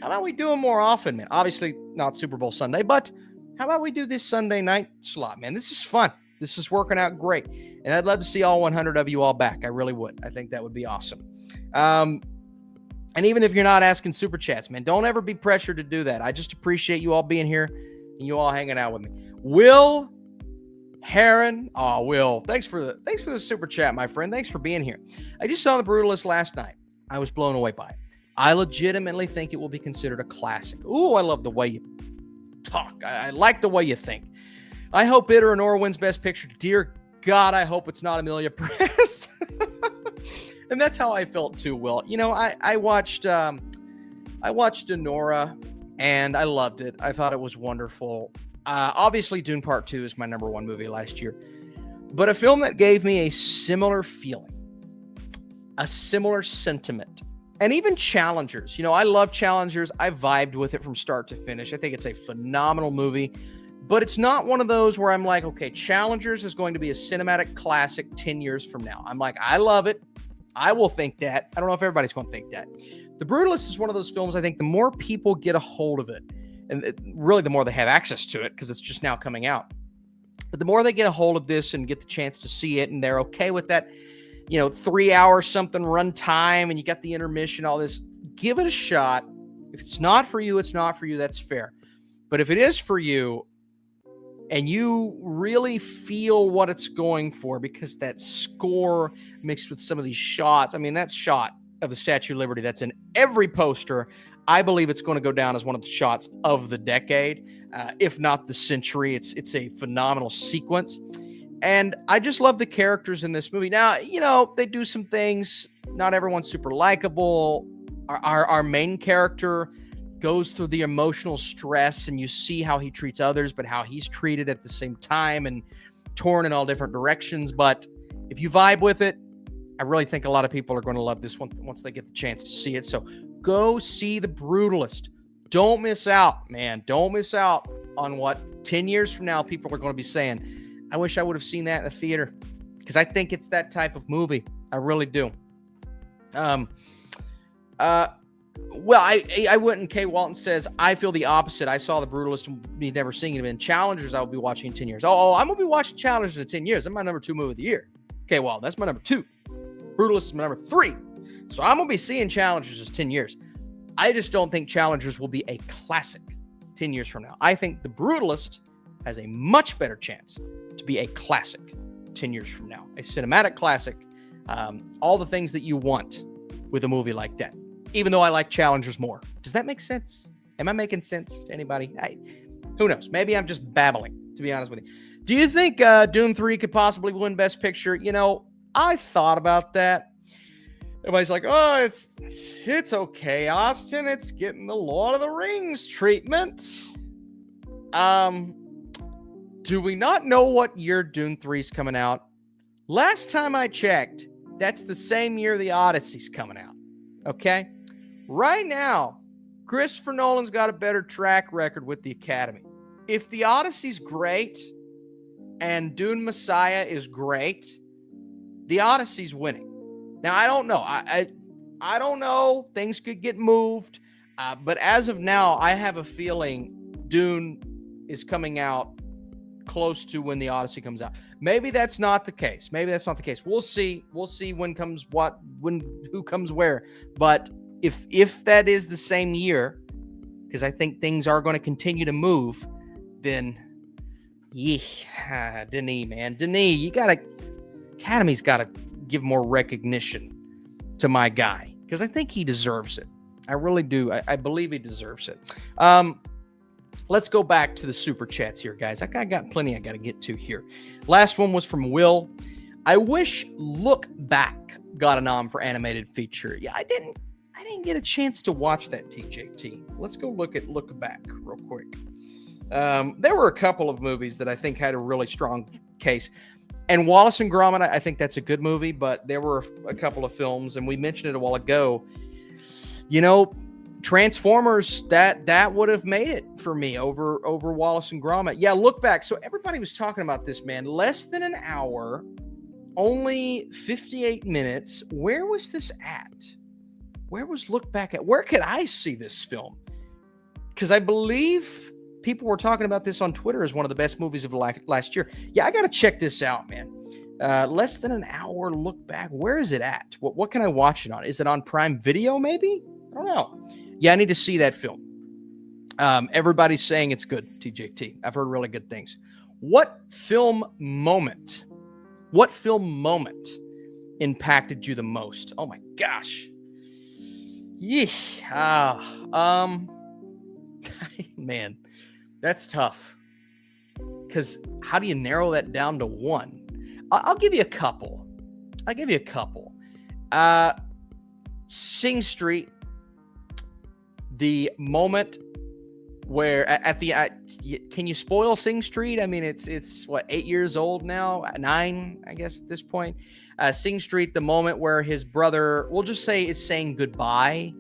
how about we do it more often, man? Obviously, not Super Bowl Sunday, but how about we do this Sunday night slot, man? This is fun. This is working out great. And I'd love to see all 100 of you all back. I really would. I think that would be awesome. And even if you're not asking super chats, man, don't ever be pressured to do that. I just appreciate you all being here. and you all hanging out with me. Will Heron. Oh, Will, thanks for the super chat, my friend. Thanks for being here. I just saw The Brutalist last night. I was blown away by it. I legitimately think it will be considered a classic. Ooh, I love the way you talk. I like the way you think. I hope it or Nora wins Best Picture. Dear God, I hope it's not Amelia Perez. And that's how I felt too, Will. You know, I watched Nora and I loved it. I thought it was wonderful. Obviously, Dune Part 2 is my number one movie last year. But a film that gave me a similar feeling, a similar sentiment, and even Challengers. You know, I love Challengers. I vibed with it from start to finish. I think it's a phenomenal movie. But it's not one of those where I'm like, okay, Challengers is going to be a cinematic classic 10 years from now. I'm like, I love it. I will think that. I don't know if everybody's going to think that. The Brutalist is one of those films, I think the more people get a hold of it, and really the more they have access to it, because it's just now coming out. But the more they get a hold of this and get the chance to see it, and they're okay with that, 3 hour something run time, and you got the intermission, all this, give it a shot. If it's not for you, it's not for you. That's fair. But if it is for you, and you really feel what it's going for, because that score mixed with some of these shots, I mean, that shot of the Statue of Liberty that's in every poster, I believe it's going to go down as one of the shots of the decade, if not the century. It's a phenomenal sequence. And I just love the characters in this movie. Now, they do some things. Not everyone's super likable. Our main character goes through the emotional stress, and you see how he treats others, but how he's treated at the same time and torn in all different directions. But if you vibe with it, I really think a lot of people are going to love this one once they get the chance to see it. So go see The Brutalist. Don't miss out, man. Don't miss out on what 10 years from now people are going to be saying. I wish I would have seen that in a theater, because I think it's that type of movie. I really do. Well, I went and Kay Walton says, I feel the opposite. I saw The Brutalist and be never seeing it. In Challengers, I will be watching in 10 years. Oh, I'm going to be watching Challengers in 10 years. That's my number 2 movie of the year. Okay, well, that's my number 2. Brutalist is my number 3. So I'm going to be seeing Challengers in 10 years. I just don't think Challengers will be a classic 10 years from now. I think The Brutalist has a much better chance to be a classic 10 years from now. A cinematic classic. All the things that you want with a movie like that. Even though I like Challengers more. Does that make sense? Am I making sense to anybody? Who knows? Maybe I'm just babbling, to be honest with you. Do you think Dune 3 could possibly win Best Picture? I thought about that. Everybody's like, oh, it's okay, Austin. It's getting the Lord of the Rings treatment. Do we not know what year Dune 3 is coming out? Last time I checked, that's the same year the Odyssey's coming out. Okay? Right now, Christopher Nolan's got a better track record with the Academy. If the Odyssey's great and Dune Messiah is great, the Odyssey's winning. Now, I don't know. I don't know. Things could get moved. But as of now, I have a feeling Dune is coming out close to when the Odyssey comes out. Maybe that's not the case. We'll see. We'll see when comes what, who comes where. But if that is the same year, because I think things are going to continue to move, then Denis, Academy's got to give more recognition to my guy, because I think he deserves it. I really do. I believe he deserves it. Let's go back to the super chats here, guys. I got plenty I got to get to here. Last one was from Will. I wish Look Back got a nom for animated feature. Yeah, I didn't get a chance to watch that, TJT. Let's go look at Look Back real quick. There were a couple of movies that I think had a really strong case. And Wallace and Gromit, I think that's a good movie, but there were a couple of films, and we mentioned it a while ago. Transformers, that would have made it for me over Wallace and Gromit. Yeah, Look Back. So everybody was talking about this, man. Less than an hour, only 58 minutes. Where was this at? Where was Look Back at? Where could I see this film? Because I believe people were talking about this on Twitter as one of the best movies of last year. Yeah, I got to check this out, man. Less than an hour, Look Back. Where is it at? What can I watch it on? Is it on Prime Video, maybe? I don't know. Yeah, I need to see that film. Everybody's saying it's good, TJT. I've heard really good things. What film moment impacted you the most? Oh my gosh. Yeah. Man, that's tough. Because how do you narrow that down to one? I'll give you a couple. Sing Street, the moment where can you spoil Sing Street? I mean, it's what, 8 years old now, 9, I guess at this point. Sing Street, the moment where his brother, we'll just say, is saying goodbye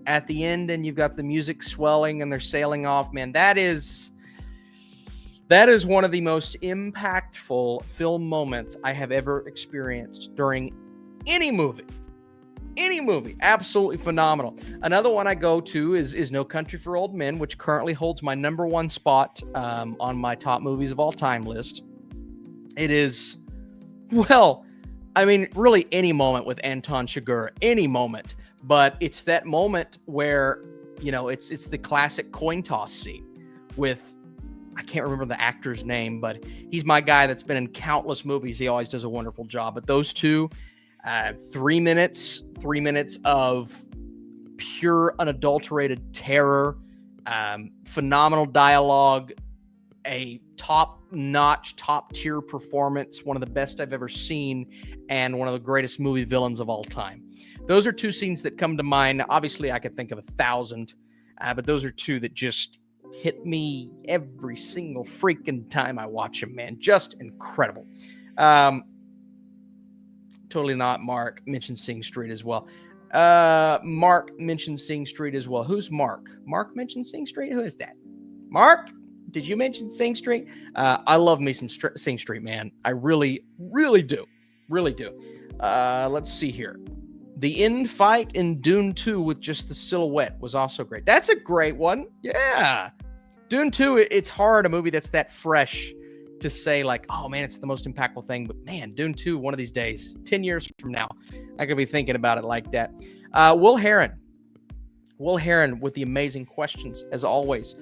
at the end, and you've got the music swelling and they're sailing off. Man, that is one of the most impactful film moments I have ever experienced during any movie. Absolutely phenomenal. Another one I go to is No Country for Old Men, which currently holds my number one spot on my top movies of all time list. It is, well, I mean, really any moment with Anton Chigurh, any moment, but it's that moment where, you know, it's the classic coin toss scene with, I can't remember the actor's name, but he's my guy that's been in countless movies. He always does a wonderful job. But those two, 3 minutes of pure, unadulterated terror, phenomenal dialogue, a top-notch, top-tier performance, one of the best I've ever seen, and one of the greatest movie villains of all time. Those are two scenes that come to mind. Obviously, I could think of 1,000, but those are two that just hit me every single freaking time I watch them, man. Just incredible. Totally not. Mark mentioned Sing Street as well. Mark mentioned Sing Street as well. Who's Mark? Mark mentioned Sing Street? Who is that? Mark, did you mention Sing Street? I love me some Sing Street, man. I really, really do. Really do. Let's see here. The end fight in Dune 2 with just the silhouette was also great. That's a great one. Yeah. Dune 2, it's hard, a movie that's that fresh, to say like, oh man, it's the most impactful thing. But man, Dune 2, one of these days, 10 years from now, I could be thinking about it like that. Will Heron with the amazing questions, as always.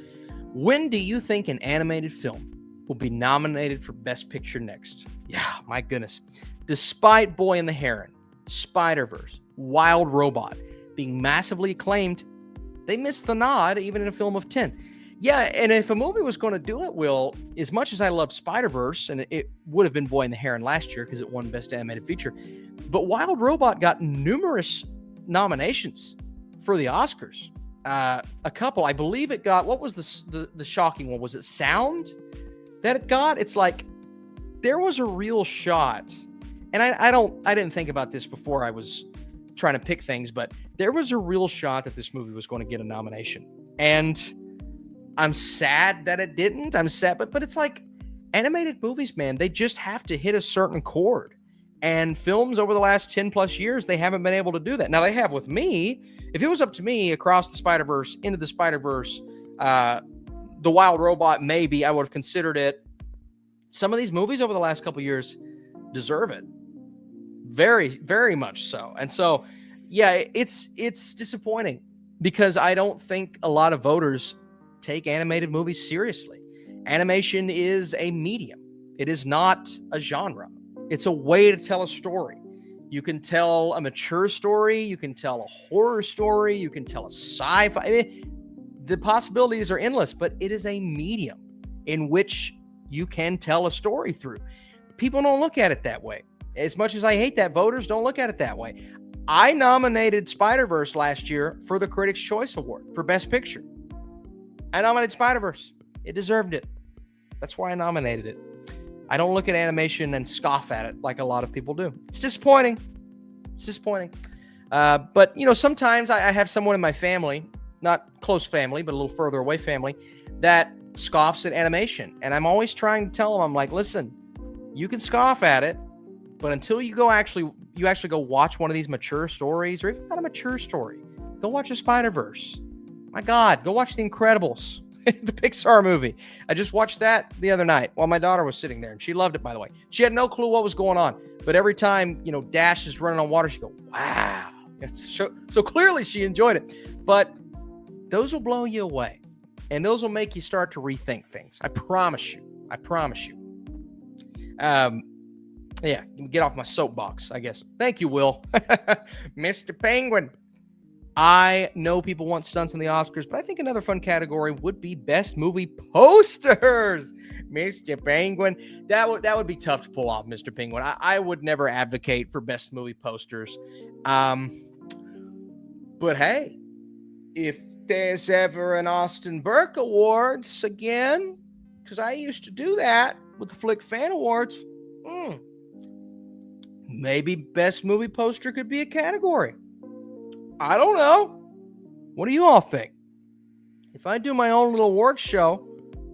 When do you think an animated film will be nominated for Best Picture next? Yeah, my goodness. Despite Boy and the Heron, Spider-Verse, Wild Robot being massively acclaimed, they missed the nod even in a film of 10. Yeah, and if a movie was going to do it, Will, as much as I love Spider-Verse, and it would have been Boy and the Heron last year because it won Best Animated Feature, but Wild Robot got numerous nominations for the Oscars. A couple, I believe it got, what was the shocking one? Was it sound that it got? It's like, there was a real shot, and I didn't think about this before I was trying to pick things, but there was a real shot that this movie was going to get a nomination. And I'm sad that it didn't. I'm sad, but it's like animated movies, man, they just have to hit a certain chord. And films over the last 10 plus years, they haven't been able to do that. Now they have with me. If it was up to me, Across the Spider-Verse, Into the Spider-Verse, The Wild Robot, maybe I would have considered it. Some of these movies over the last couple of years deserve it. Very, very much so. And so, yeah, it's disappointing because I don't think a lot of voters take animated movies seriously. Animation is a medium. It is not a genre. It's a way to tell a story. You can tell a mature story. You can tell a horror story. You can tell a sci-fi. I mean, the possibilities are endless, but it is a medium in which you can tell a story through. People don't look at it that way. As much as I hate that, voters don't look at it that way. I nominated Spider-Verse last year for the Critics' Choice Award for Best Picture. I nominated Spider-Verse. It deserved it. That's why I nominated it. I don't look at animation and scoff at it like a lot of people do. It's disappointing. But, you know, sometimes I have someone in my family, not close family, but a little further away family, that scoffs at animation. And I'm always trying to tell them, I'm like, listen, you can scoff at it, but until you actually go watch one of these mature stories, or even not a mature story, go watch a Spider-Verse. My God, go watch The Incredibles, the Pixar movie. I just watched that the other night while my daughter was sitting there, and she loved it, by the way. She had no clue what was going on, but every time, you know, Dash is running on water, she go, wow. So clearly she enjoyed it, but those will blow you away. And those will make you start to rethink things. I promise you. I promise you. Yeah, get off my soapbox, I guess. Thank you, Will. Mr. Penguin. I know people want stunts in the Oscars, but I think another fun category would be Best Movie Posters. Mr. Penguin. That would be tough to pull off, Mr. Penguin. I would never advocate for Best Movie Posters. But hey, if there's ever an Austin Burke Awards again, because I used to do that with the Flick Fan Awards, maybe Best Movie Poster could be a category. I don't know. What do you all think? If I do my own little award show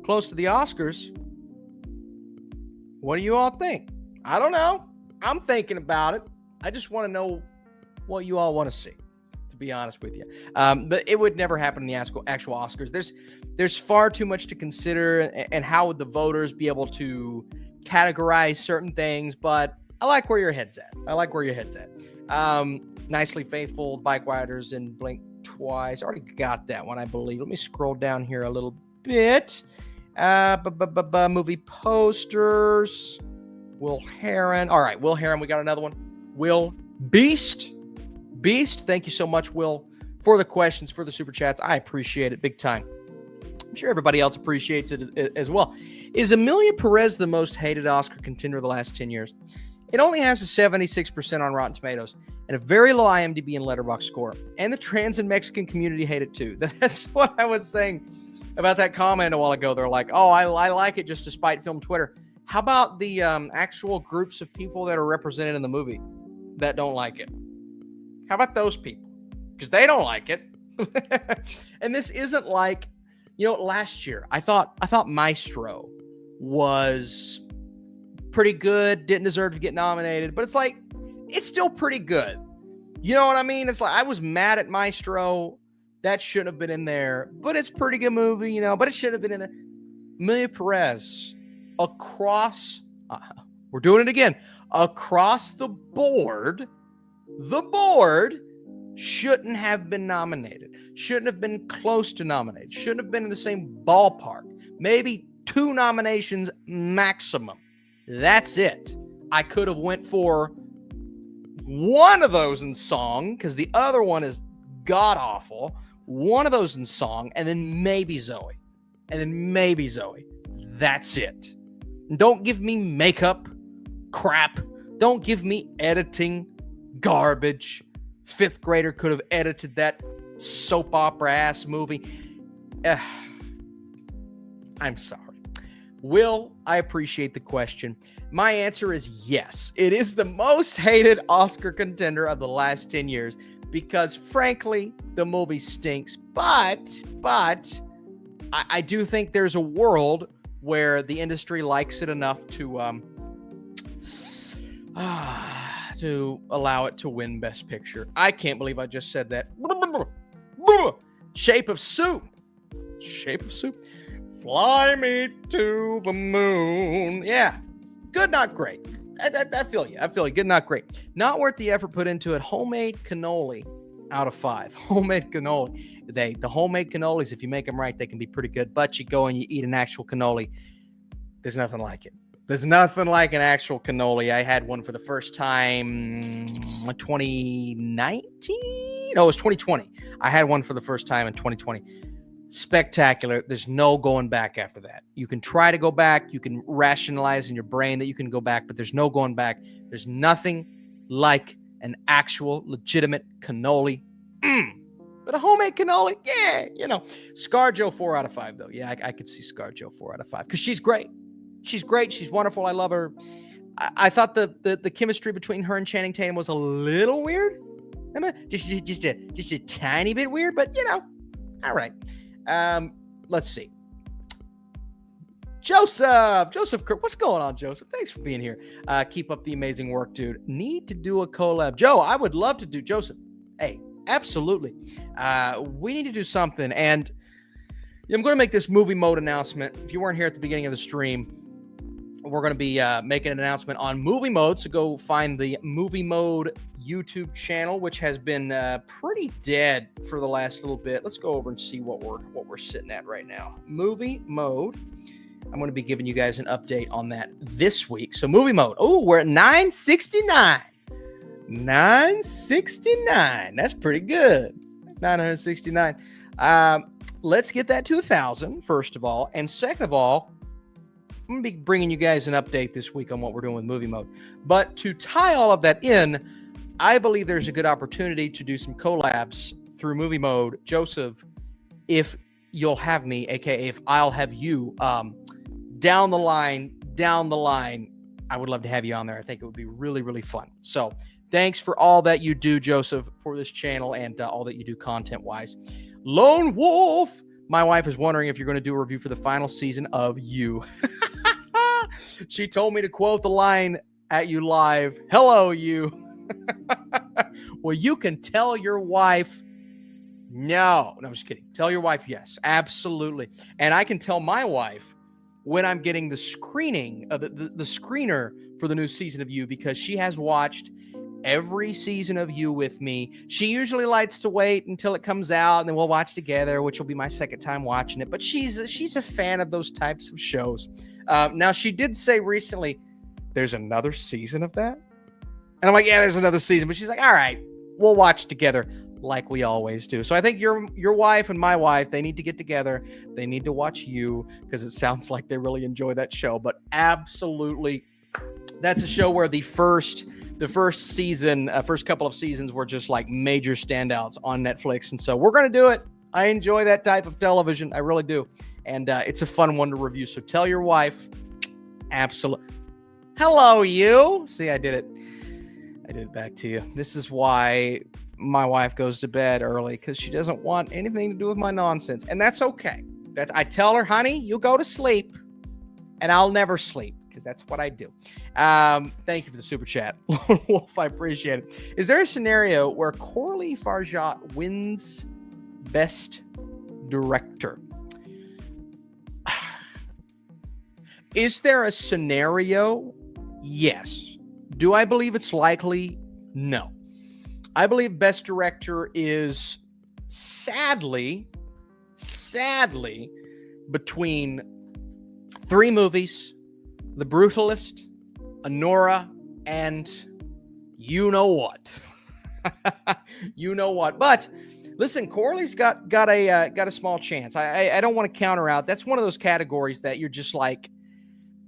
close to the Oscars, what do you all think? I don't know. I'm thinking about it. I just want to know what you all want to see, to be honest with you. But it would never happen in the actual Oscars. There's far too much to consider, and how would the voters be able to categorize certain things? But I like where your head's at. Nicely Faithful, Bike Riders, and Blink Twice. I already got that one, I believe. Let me scroll down here a little bit. Movie posters. Will Heron. All right, Will Heron. We got another one. Will Beast. Thank you so much, Will, for the questions, for the super chats. I appreciate it big time. I'm sure everybody else appreciates it as well. Is Amelia Perez the most hated Oscar contender of the last 10 years? It only has a 76% on Rotten Tomatoes and a very low IMDb and Letterboxd score. And the trans and Mexican community hate it too. That's what I was saying about that comment a while ago. They're like, oh, I like it just to spite film Twitter. How about the actual groups of people that are represented in the movie that don't like it? How about those people? Because they don't like it. And this isn't like, last year, I thought Maestro was pretty good, didn't deserve to get nominated, but it's still pretty good. You know what I mean? It's like, I was mad at Maestro. That shouldn't have been in there, but it's a pretty good movie, but it should have been in there. Amelia Perez, we're doing it again, across the board shouldn't have been nominated, shouldn't have been close to nominated, shouldn't have been in the same ballpark, maybe 2 nominations maximum. That's it. I could have went for one of those in song, because the other one is god awful. One of those in song, and then maybe Zoe. That's it. Don't give me makeup crap. Don't give me editing garbage. 5th grader could have edited that soap opera ass movie. I'm sorry. Will, I appreciate the question. My answer is yes. It is the most hated Oscar contender of the last 10 years because, frankly, the movie stinks. But I do think there's a world where the industry likes it enough to allow it to win Best Picture. I can't believe I just said that. Shape of Soup. Fly me to the moon. Yeah. Good, not great. I feel you. Good, not great. Not worth the effort put into it. Homemade cannoli out of 5. Homemade cannoli. The homemade cannolis, if you make them right, they can be pretty good. But you go and you eat an actual cannoli. There's nothing like it. There's nothing like an actual cannoli. I had one for the first time in 2019. No, it was 2020. I had one for the first time in 2020. Spectacular. There's no going back after that. You can try to go back. You can rationalize in your brain that you can go back, but there's no going back. There's nothing like an actual legitimate cannoli. But a homemade cannoli, yeah, ScarJo 4 out of 5 though. Yeah, I could see ScarJo 4 out of 5 because she's great. She's great. She's wonderful. I love her. I thought the chemistry between her and Channing Tatum was a little weird. Just a tiny bit weird, but all right. Let's see. Joseph Kirk, what's going on, Joseph? Thanks for being here. Keep up the amazing work, dude. Need to do a collab. Joe, I would love to do. Joseph, hey, absolutely. We need to do something, and I'm going to make this movie mode announcement. If you weren't here at the beginning of the stream, we're going to be making an announcement on movie mode, so go find the movie mode YouTube channel, which has been pretty dead for the last little bit. Let's go over and see what we're sitting at right now. Movie Mode. I'm going to be giving you guys an update on that this week. So Movie Mode. Oh, we're at 969. 969. That's pretty good. 969. Let's get that to 1,000, first of all. And second of all, I'm going to be bringing you guys an update this week on what we're doing with Movie Mode. But to tie all of that in, I believe there's a good opportunity to do some collabs through Movie Mode. Joseph, if you'll have me, aka if I'll have you, down the line, I would love to have you on there. I think it would be really, really fun. So thanks for all that you do, Joseph, for this channel and all that you do content-wise. Lone Wolf, my wife is wondering if you're going to do a review for the final season of You. She told me to quote the line at you live. Hello, You. Well, you can tell your wife no. No, I'm just kidding. Tell your wife yes. Absolutely. And I can tell my wife when I'm getting the screening of the screener for the new season of You, because she has watched every season of You with me. She usually likes to wait until it comes out and then we'll watch together, which will be my second time watching it. But she's a fan of those types of shows. Now, she did say recently, there's another season of that? And I'm like, yeah, there's another season. But she's like, all right, we'll watch together like we always do. So I think your wife and my wife, they need to get together. They need to watch You because it sounds like they really enjoy that show. But absolutely, that's a show where the first season, first couple of seasons were just like major standouts on Netflix. And so we're going to do it. I enjoy that type of television. I really do. And it's a fun one to review. So tell your wife. Absolutely. Hello, You. See, I did it. I did it back to you. This is why my wife goes to bed early, because she doesn't want anything to do with my nonsense. And that's okay. I tell her, honey, you go to sleep and I'll never sleep, because that's what I do. Thank you for the super chat. Wolf, I appreciate it. Is there a scenario where Corley Farjat wins Best Director? Is there a scenario? Yes. Do I believe it's likely? No. I believe Best Director is sadly between three movies: The Brutalist, Anora, and you know what. You know what. But listen, Corley's got a small chance. I don't want to counter out. That's one of those categories that you're just like,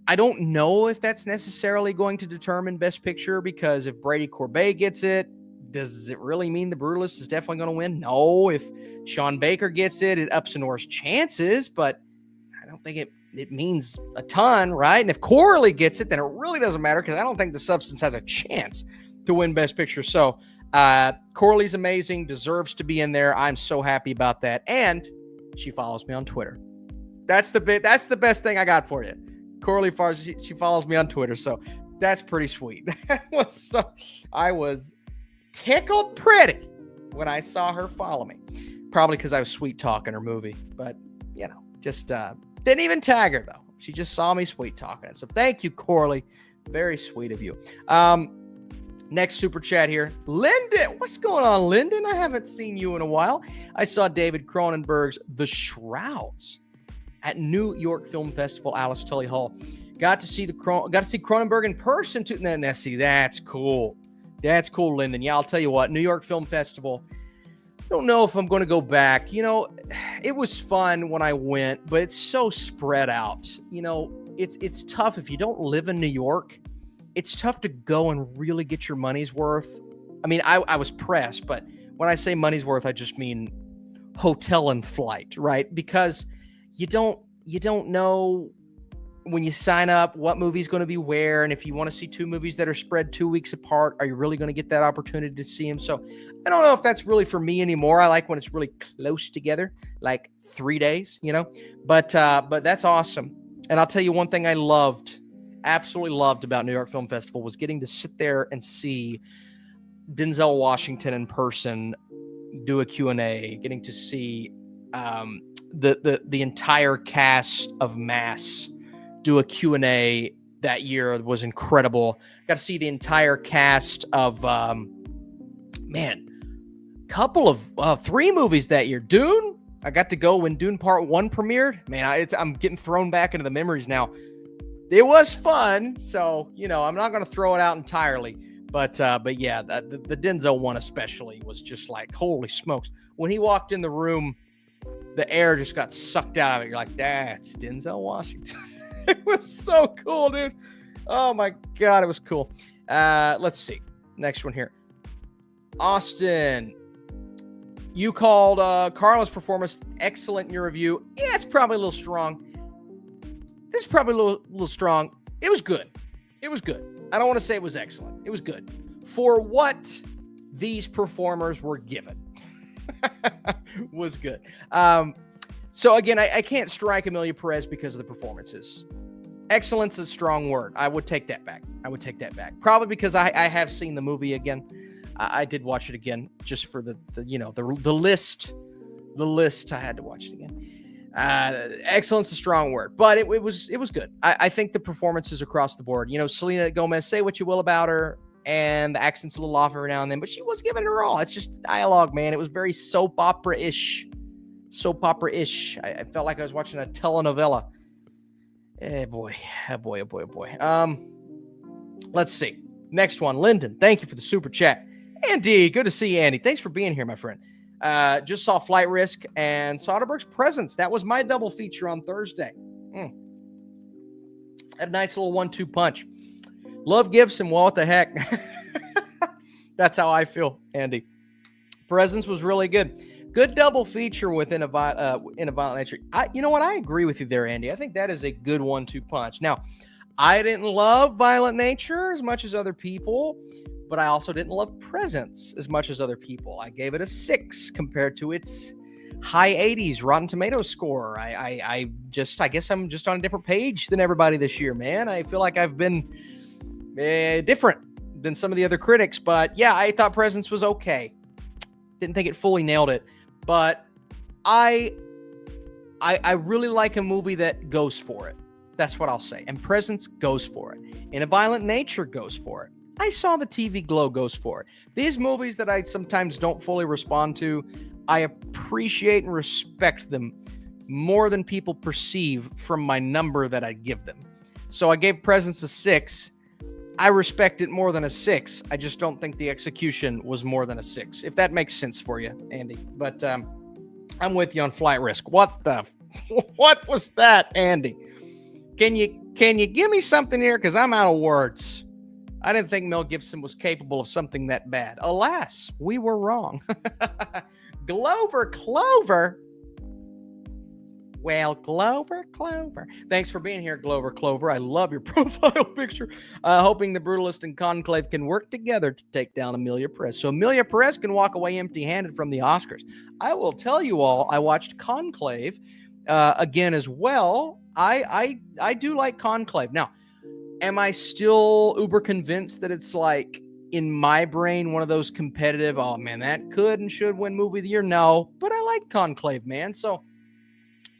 I don't know if that's necessarily going to determine Best Picture, because if Brady Corbet gets it, does it really mean The Brutalist is definitely going to win? No. If Sean Baker gets it, it ups Anora's chances, but I don't think it means a ton, right? And if Corley gets it, then it really doesn't matter, because I don't think The Substance has a chance to win Best Picture. So Corley's amazing, deserves to be in there. I'm so happy about that. And she follows me on Twitter. That's the best thing I got for you. Corley Farr, she follows me on Twitter, so that's pretty sweet. I was tickled pretty when I saw her follow me. Probably because I was sweet talking her movie, but just didn't even tag her though. She just saw me sweet talking it. So thank you, Corley. Very sweet of you. Next super chat here. Lyndon, what's going on, Lyndon? I haven't seen you in a while. I saw David Cronenberg's The Shrouds at New York Film Festival, Alice Tully Hall. Got to see Cronenberg in person too. Now, see, that's cool. That's cool, Lyndon. Yeah, I'll tell you what, New York Film Festival, I don't know if I'm going to go back. It was fun when I went, but it's so spread out. It's tough if you don't live in New York. It's tough to go and really get your money's worth. I mean, I was pressed, but when I say money's worth, I just mean hotel and flight, right? Because you don't know when you sign up what movie's going to be where, and if you want to see two movies that are spread 2 weeks apart, are you really going to get that opportunity to see them? So I don't know if that's really for me anymore. I like when it's really close together, like 3 days, but that's awesome. And I'll tell you one thing I absolutely loved about New York Film Festival was getting to sit there and see Denzel Washington in person do a Q&A, getting to see the entire cast of Mass do a Q&A that year was incredible. Got to see the entire cast of man, couple of 3 movies that year. Dune, I got to go when Dune Part 1 premiered. Man, I'm getting thrown back into the memories now. It was fun, so, I'm not going to throw it out entirely. But yeah, the Denzel one especially was just like, holy smokes. When he walked in the room, the air just got sucked out of it. You're like, that's Denzel Washington. It was so cool, dude. Oh, my God, it was cool. Let's see. Next one here. Austin, you called Carlo's performance excellent in your review. Yeah, it's probably a little strong. This is probably a little strong. It was good. It was good. I don't want to say it was excellent. It was good. For what these performers were given. Was good. So again, I can't strike Amelia Perez because of the performances. Excellence is a strong word. I would take that back. Probably because I have seen the movie again. I did watch it again just for the list. The list, I had to watch it again. Excellence is a strong word, but it was good. I think the performances across the board. Selena Gomez, say what you will about her, and the accent's a little off every now and then, but she was giving her all. It's just dialogue, man. It was very soap opera-ish. I felt like I was watching a telenovela. Boy. Let's see. Next one, Lyndon. Thank you for the super chat. Andy, good to see you, Andy. Thanks for being here, my friend. Just saw Flight Risk and Soderbergh's Presence. That was my double feature on Thursday. Had a nice little 1-2 punch. Love Gibson. Well, what the heck? That's how I feel, Andy. Presence was really good. Good double feature within a Violent Nature. You know what? I agree with you there, Andy. I think that is a good 1-2 punch. Now, I didn't love Violent Nature as much as other people, but I also didn't love Presence as much as other people. I gave it a 6 compared to its high 80s Rotten Tomatoes score. I guess I'm just on a different page than everybody this year, man. I feel like I've been different than some of the other critics, but yeah, I thought Presence was okay. Didn't think it fully nailed it, but I really like a movie that goes for it. That's what I'll say. And Presence goes for it. In a Violent Nature goes for it. I saw the TV Glow goes for it. These movies that I sometimes don't fully respond to, I appreciate and respect them more than people perceive from my number that I give them. So I gave Presence a 6. I respect it more than a 6. I just don't think the execution was more than a 6, if that makes sense for you, Andy. But I'm with you on Flight Risk. What was that, Andy? Can you give me something here? Because I'm out of words. I didn't think Mel Gibson was capable of something that bad. Alas, we were wrong. Clover. Well, Clover. Thanks for being here, Clover. I love your profile picture. Hoping the Brutalist and Conclave can work together to take down Amelia Perez. So Amelia Perez can walk away empty-handed from the Oscars. I will tell you all, I watched Conclave again as well. I do like Conclave. Now, am I still uber convinced that it's like, in my brain, one of those competitive, oh man, that could and should win movie of the year? No, but I like Conclave, man. So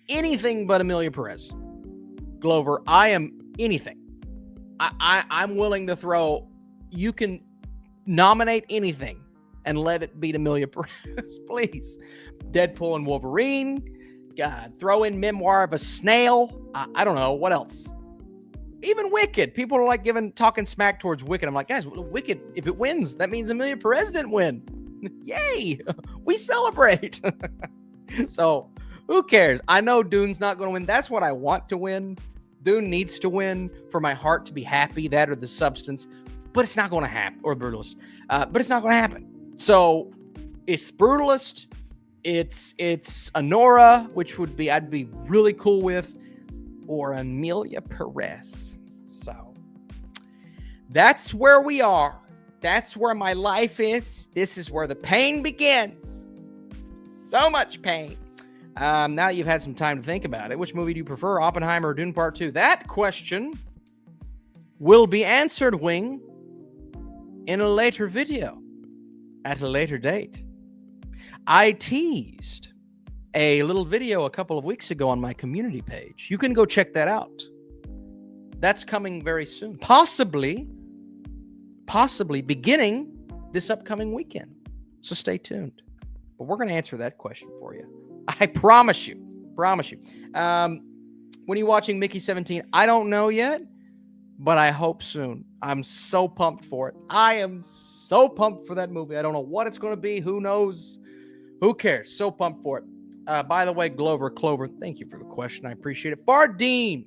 anything but Amelia Perez. Glover, I am anything. I'm willing to throw, you can nominate anything and let it beat Amelia Perez, please. Deadpool and Wolverine. God, throw in Memoir of a Snail. I don't know. What else? Even Wicked. People are like talking smack towards Wicked. I'm like, guys, Wicked, if it wins, that means Amelia Perez didn't win. Yay. We celebrate. So who cares? I know Dune's not going to win. That's what I want to win. Dune needs to win for my heart to be happy, that or The Substance. But it's not going to happen. Or Brutalist. But it's not going to happen. So it's Brutalist. It's Honora, which I'd be really cool with, or Amelia Perez. So that's where we are. That's where my life is. This is where the pain begins. So much pain. Now that you've had some time to think about it, which movie do you prefer, Oppenheimer or Dune Part 2? That question will be answered, Wing, in a later video at a later date. I teased a little video a couple of weeks ago on my community page. You can go check that out. That's coming very soon. Possibly beginning this upcoming weekend. So stay tuned. But we're going to answer that question for you. I promise you. Promise you. When are you watching Mickey 17? I don't know yet, but I hope soon. I'm so pumped for it. I am so pumped for that movie. I don't know what it's going to be. Who knows? Who cares? So pumped for it. By the way, Clover, thank you for the question. I appreciate it. Fardeen.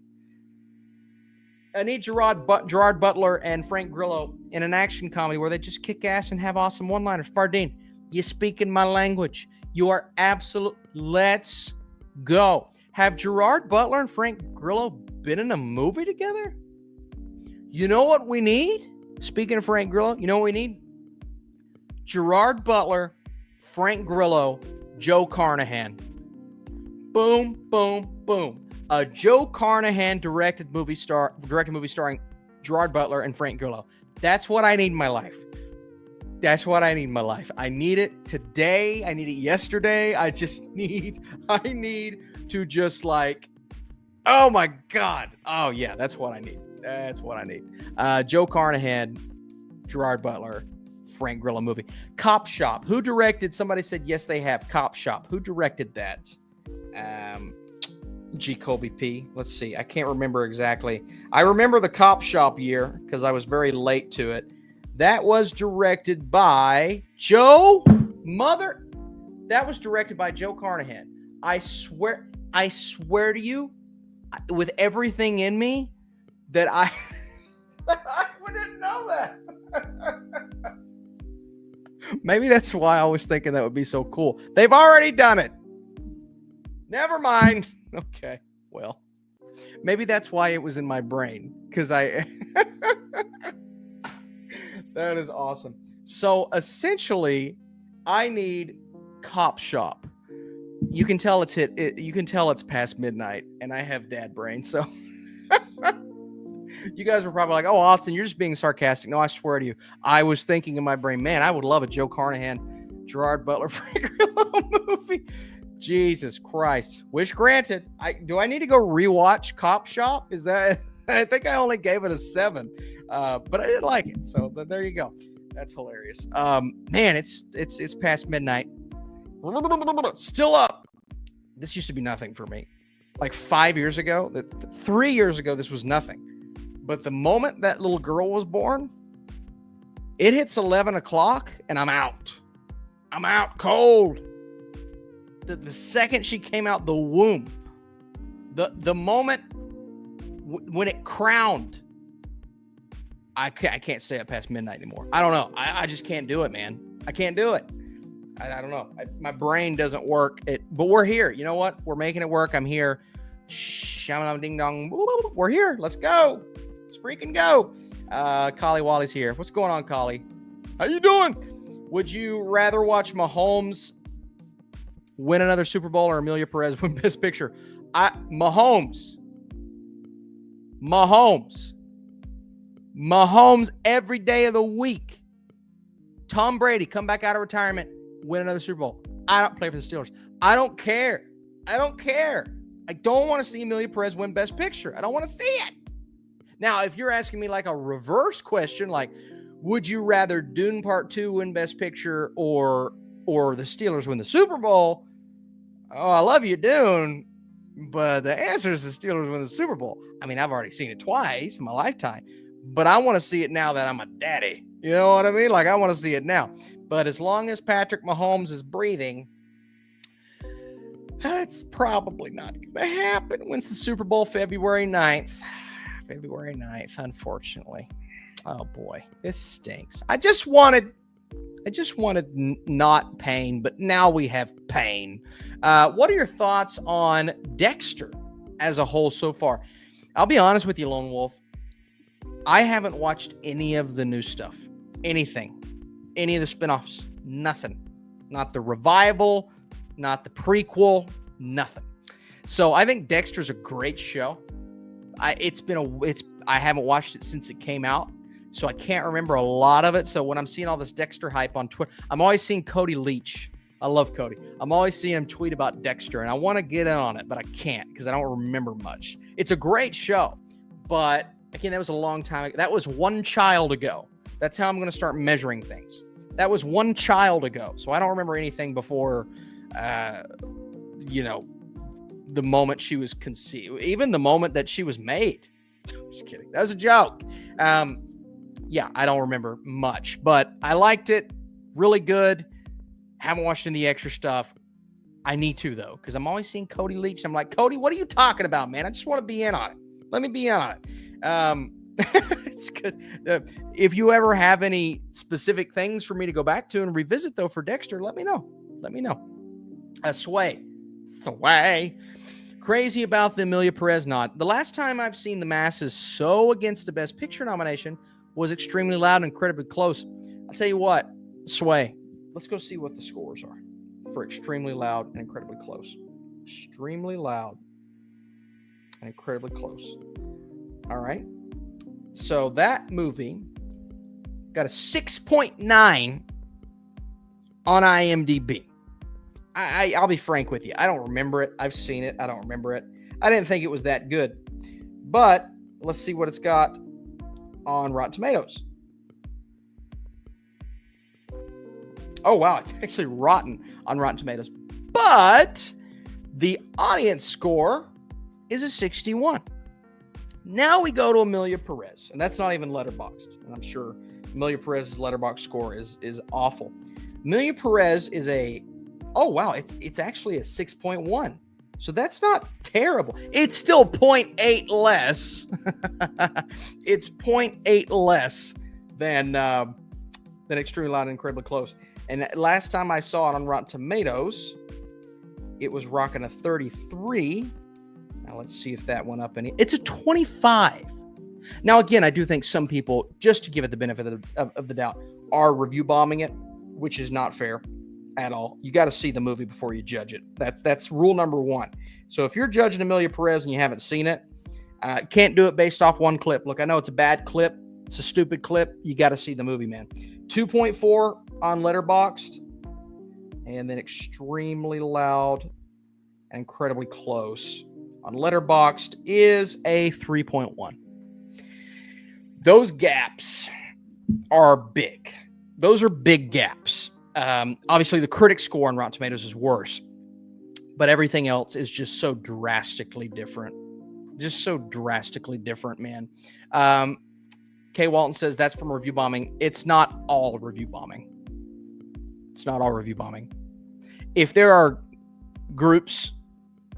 I need Gerard Butler and Frank Grillo in an action comedy where they just kick ass and have awesome one-liners. Fardeen, you speak in my language. You are absolute. Let's go. Have Gerard Butler and Frank Grillo been in a movie together? You know what we need? Speaking of Frank Grillo, you know what we need? Gerard Butler, Frank Grillo, Joe Carnahan. Boom, boom, boom. A Joe Carnahan directed movie starring Gerard Butler and Frank Grillo. That's what I need in my life. That's what I need in my life. I need it today. I need it yesterday. I need to just like, oh my God. Oh yeah, that's what I need. That's what I need. Joe Carnahan, Gerard Butler, Frank Grillo movie. Cop Shop. Who directed? Somebody said yes, they have. Cop Shop. Who directed that? G. Colby P. Let's see. I can't remember exactly. I remember the Cop Shop year because I was very late to it. That was directed by That was directed by Joe Carnahan. I swear to you, with everything in me, that I didn't know that. Maybe that's why I was thinking that would be so cool. They've already done it. Never mind. Okay, well, maybe that's why it was in my brain, because that is awesome. So essentially, I need Cop Shop. You can tell it's past midnight, and I have dad brain. So you guys were probably like, "Oh, Austin, you're just being sarcastic." No, I swear to you, I was thinking in my brain, man, I would love a Joe Carnahan, Gerard Butler, Frank Grillo movie. Jesus Christ. Wish granted. Do I need to go rewatch Cop Shop? Is that? I think I only gave it a 7, but I did like it. So there you go. That's hilarious. Man, it's past midnight. Still up. This used to be nothing for me. Like 5 years ago, 3 years ago, this was nothing. But the moment that little girl was born, it hits 11 o'clock and I'm out. I'm out cold. The second she came out the womb, the moment when it crowned, I can't stay up past midnight anymore. I don't know. I just can't do it, man. I can't do it. I don't know. My brain doesn't work. But we're here. You know what? We're making it work. I'm here. Shaman ding dong. We're here. Let's go. Let's freaking go. Collie Wally's here. What's going on, Collie? How you doing? Would you rather watch Mahomes win another Super Bowl or Amelia Perez win Best Picture? Mahomes every day of the week. Tom Brady, come back out of retirement, win another Super Bowl. I don't play for the Steelers. I don't care. I don't want to see Amelia Perez win Best Picture. I don't want to see it. Now, if you're asking me like a reverse question, like, would you rather Dune Part 2 win Best Picture or the Steelers win the Super Bowl? Oh, I love you, Dune, but the answer is the Steelers win the Super Bowl. I mean, I've already seen it twice in my lifetime, but I want to see it now that I'm a daddy. You know what I mean? Like, I want to see it now. But as long as Patrick Mahomes is breathing, that's probably not going to happen. Wins the Super Bowl February 9th. February 9th, unfortunately. Oh, boy. This stinks. I just wanted not pain, but now we have pain. What are your thoughts on Dexter as a whole so far? I'll be honest with you, Lone Wolf. I haven't watched any of the new stuff. Anything. Any of the spinoffs. Nothing. Not the revival, not the prequel, nothing. So I think Dexter's a great show. I haven't watched it since it came out, so I can't remember a lot of it. So when I'm seeing all this Dexter hype on Twitter, I'm always seeing Cody Leach. I love Cody. I'm always seeing him tweet about Dexter, and I want to get in on it, but I can't because I don't remember much. It's a great show, but again, that was a long time ago. That was one child ago. That's how I'm going to start measuring things. That was one child ago. So I don't remember anything before, you know, the moment she was conceived, even the moment that she was made. Just kidding. That was a joke. Yeah, I don't remember much, but I liked it. Really good. Haven't watched any extra stuff. I need to, though, because I'm always seeing Cody Leach. I'm like, Cody, what are you talking about, man? I just want to be in on it. Let me be in on it. It's good. If you ever have any specific things for me to go back to and revisit, though, for Dexter, let me know. Let me know. Sway. Crazy about the Amelia Perez nod. The last time I've seen the masses so against the Best Picture nomination was Extremely Loud and Incredibly Close. I'll tell you what, Sway, let's go see what the scores are for Extremely Loud and Incredibly Close. Extremely Loud and Incredibly Close. All right. So that movie got a 6.9 on IMDb. I'll be frank with you. I don't remember it. I've seen it. I don't remember it. I didn't think it was that good. But let's see what it's got on Rotten Tomatoes. Oh, wow. It's actually rotten on Rotten Tomatoes. But the audience score is a 61. Now we go to Amelia Perez, and that's not even letterboxed. And I'm sure Amelia Perez's letterbox score is awful. Amelia Perez is oh, wow, it's actually a 6.1. So that's not terrible. It's still 0.8 less. It's 0.8 less than Extremely Loud and Incredibly Close. And last time I saw it on Rotten Tomatoes, it was rocking a 33. Now let's see if that went up any. It's a 25. Now, again, I do think some people, just to give it the benefit of the doubt, are review bombing it, which is not fair at all. You got to see the movie before you judge it. That's rule number one. So if you're judging Amelia Perez and you haven't seen it, can't do it based off one clip. Look, I know it's a bad clip. It's a stupid clip. You got to see the movie, man. 2.4 on Letterboxd, and then Extremely Loud and Incredibly Close on Letterboxd is a 3.1. Those gaps are big. Those are big gaps. Obviously, the critic score on Rotten Tomatoes is worse, but everything else is just so drastically different. Just so drastically different, man. Kay Walton says that's from review bombing. It's not all review bombing. It's not all review bombing. If there are groups,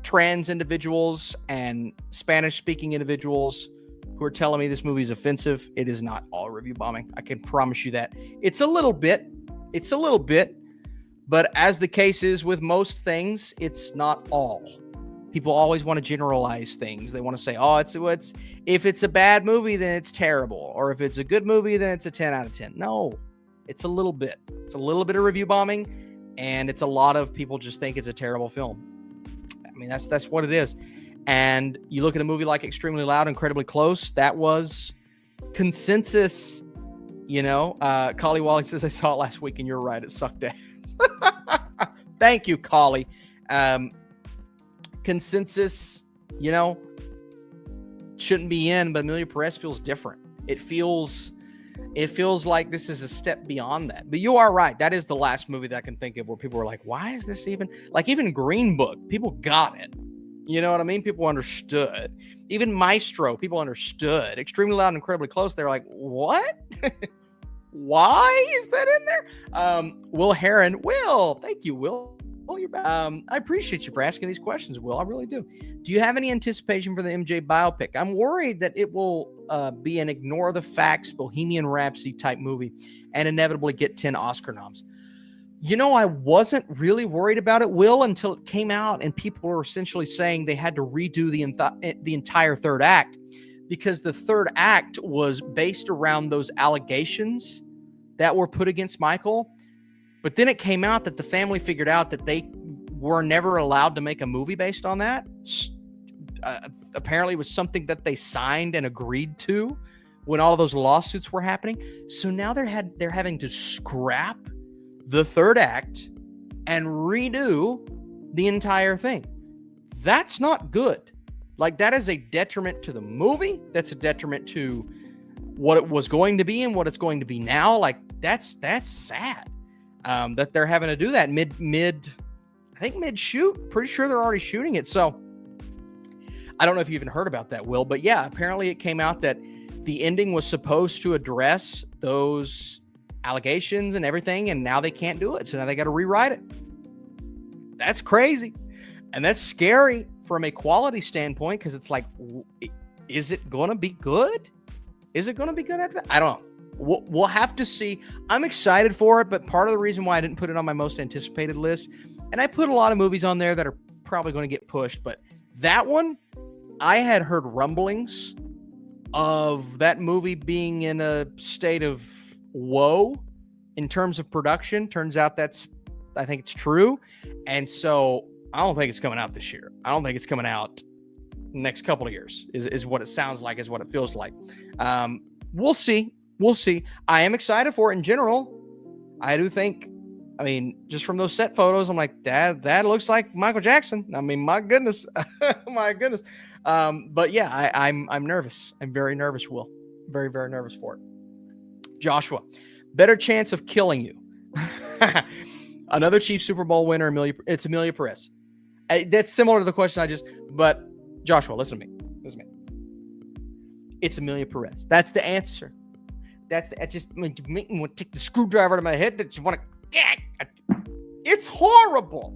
trans individuals and Spanish-speaking individuals who are telling me this movie is offensive, it is not all review bombing. I can promise you that. It's a little bit, but as the case is with most things, it's not all. People always want to generalize things. They want to say, oh, it's if it's a bad movie, then it's terrible. Or if it's a good movie, then it's a 10 out of 10. No, it's a little bit. It's a little bit of review bombing, and it's a lot of people just think it's a terrible film. I mean, that's what it is. And you look at a movie like Extremely Loud, Incredibly Close, that was consensus. You know, Collie Wally says, I saw it last week, and you're right. It sucked ass. Thank you, Collie. Consensus, you know, shouldn't be in, but Amelia Perez feels different. It feels like this is a step beyond that. But you are right. That is the last movie that I can think of where people were like, why is this even, like even Green Book, people got it. You know what I mean? People understood. Even Maestro, people understood. Extremely Loud and Incredibly Close, they're like, what? Why is that in there? Will Heron. Will, thank you, Will. Oh, you're back. I appreciate you for asking these questions, Will. I really do. Do you have any anticipation for the MJ biopic? I'm worried that it will be an ignore the facts Bohemian Rhapsody type movie and inevitably get 10 Oscar noms. You know, I wasn't really worried about it, Will, until it came out and people were essentially saying they had to redo the entire third act because the third act was based around those allegations that were put against Michael. But then it came out that the family figured out that they were never allowed to make a movie based on that. Apparently, it was something that they signed and agreed to when all of those lawsuits were happening. So now they're having to scrap the third act and redo the entire thing. That's not good. Like, that is a detriment to the movie. That's a detriment to what it was going to be and what it's going to be now. Like that's sad that they're having to do that mid shoot. Pretty sure they're already shooting it. So I don't know if you even heard about that, Will, but yeah, apparently it came out that the ending was supposed to address those allegations and everything, and now they can't do it. So now they got to rewrite it. That's crazy. And that's scary from a quality standpoint, because it's like, is it going to be good? Is it going to be good after that? I don't know. We'll have to see. I'm excited for it, but part of the reason why I didn't put it on my most anticipated list, and I put a lot of movies on there that are probably going to get pushed, but that one, I had heard rumblings of that movie being in a state of woe in terms of production. Turns out I think it's true. And so I don't think it's coming out this year. I don't think it's coming out next couple of years is what it sounds like, is what it feels like. We'll see. We'll see. I am excited for it in general. I do think, I mean, just from those set photos, I'm like, that looks like Michael Jackson. I mean, my goodness. My goodness. But yeah, I'm nervous. I'm very nervous, Will. Very, very nervous for it. Joshua, better chance of killing you. Another Chiefs Super Bowl winner, it's Amelia Perez. That's similar to the question but Joshua, listen to me. It's Amelia Perez. That's the answer. Just make me want to take the screwdriver out of my head. That you want to. It's horrible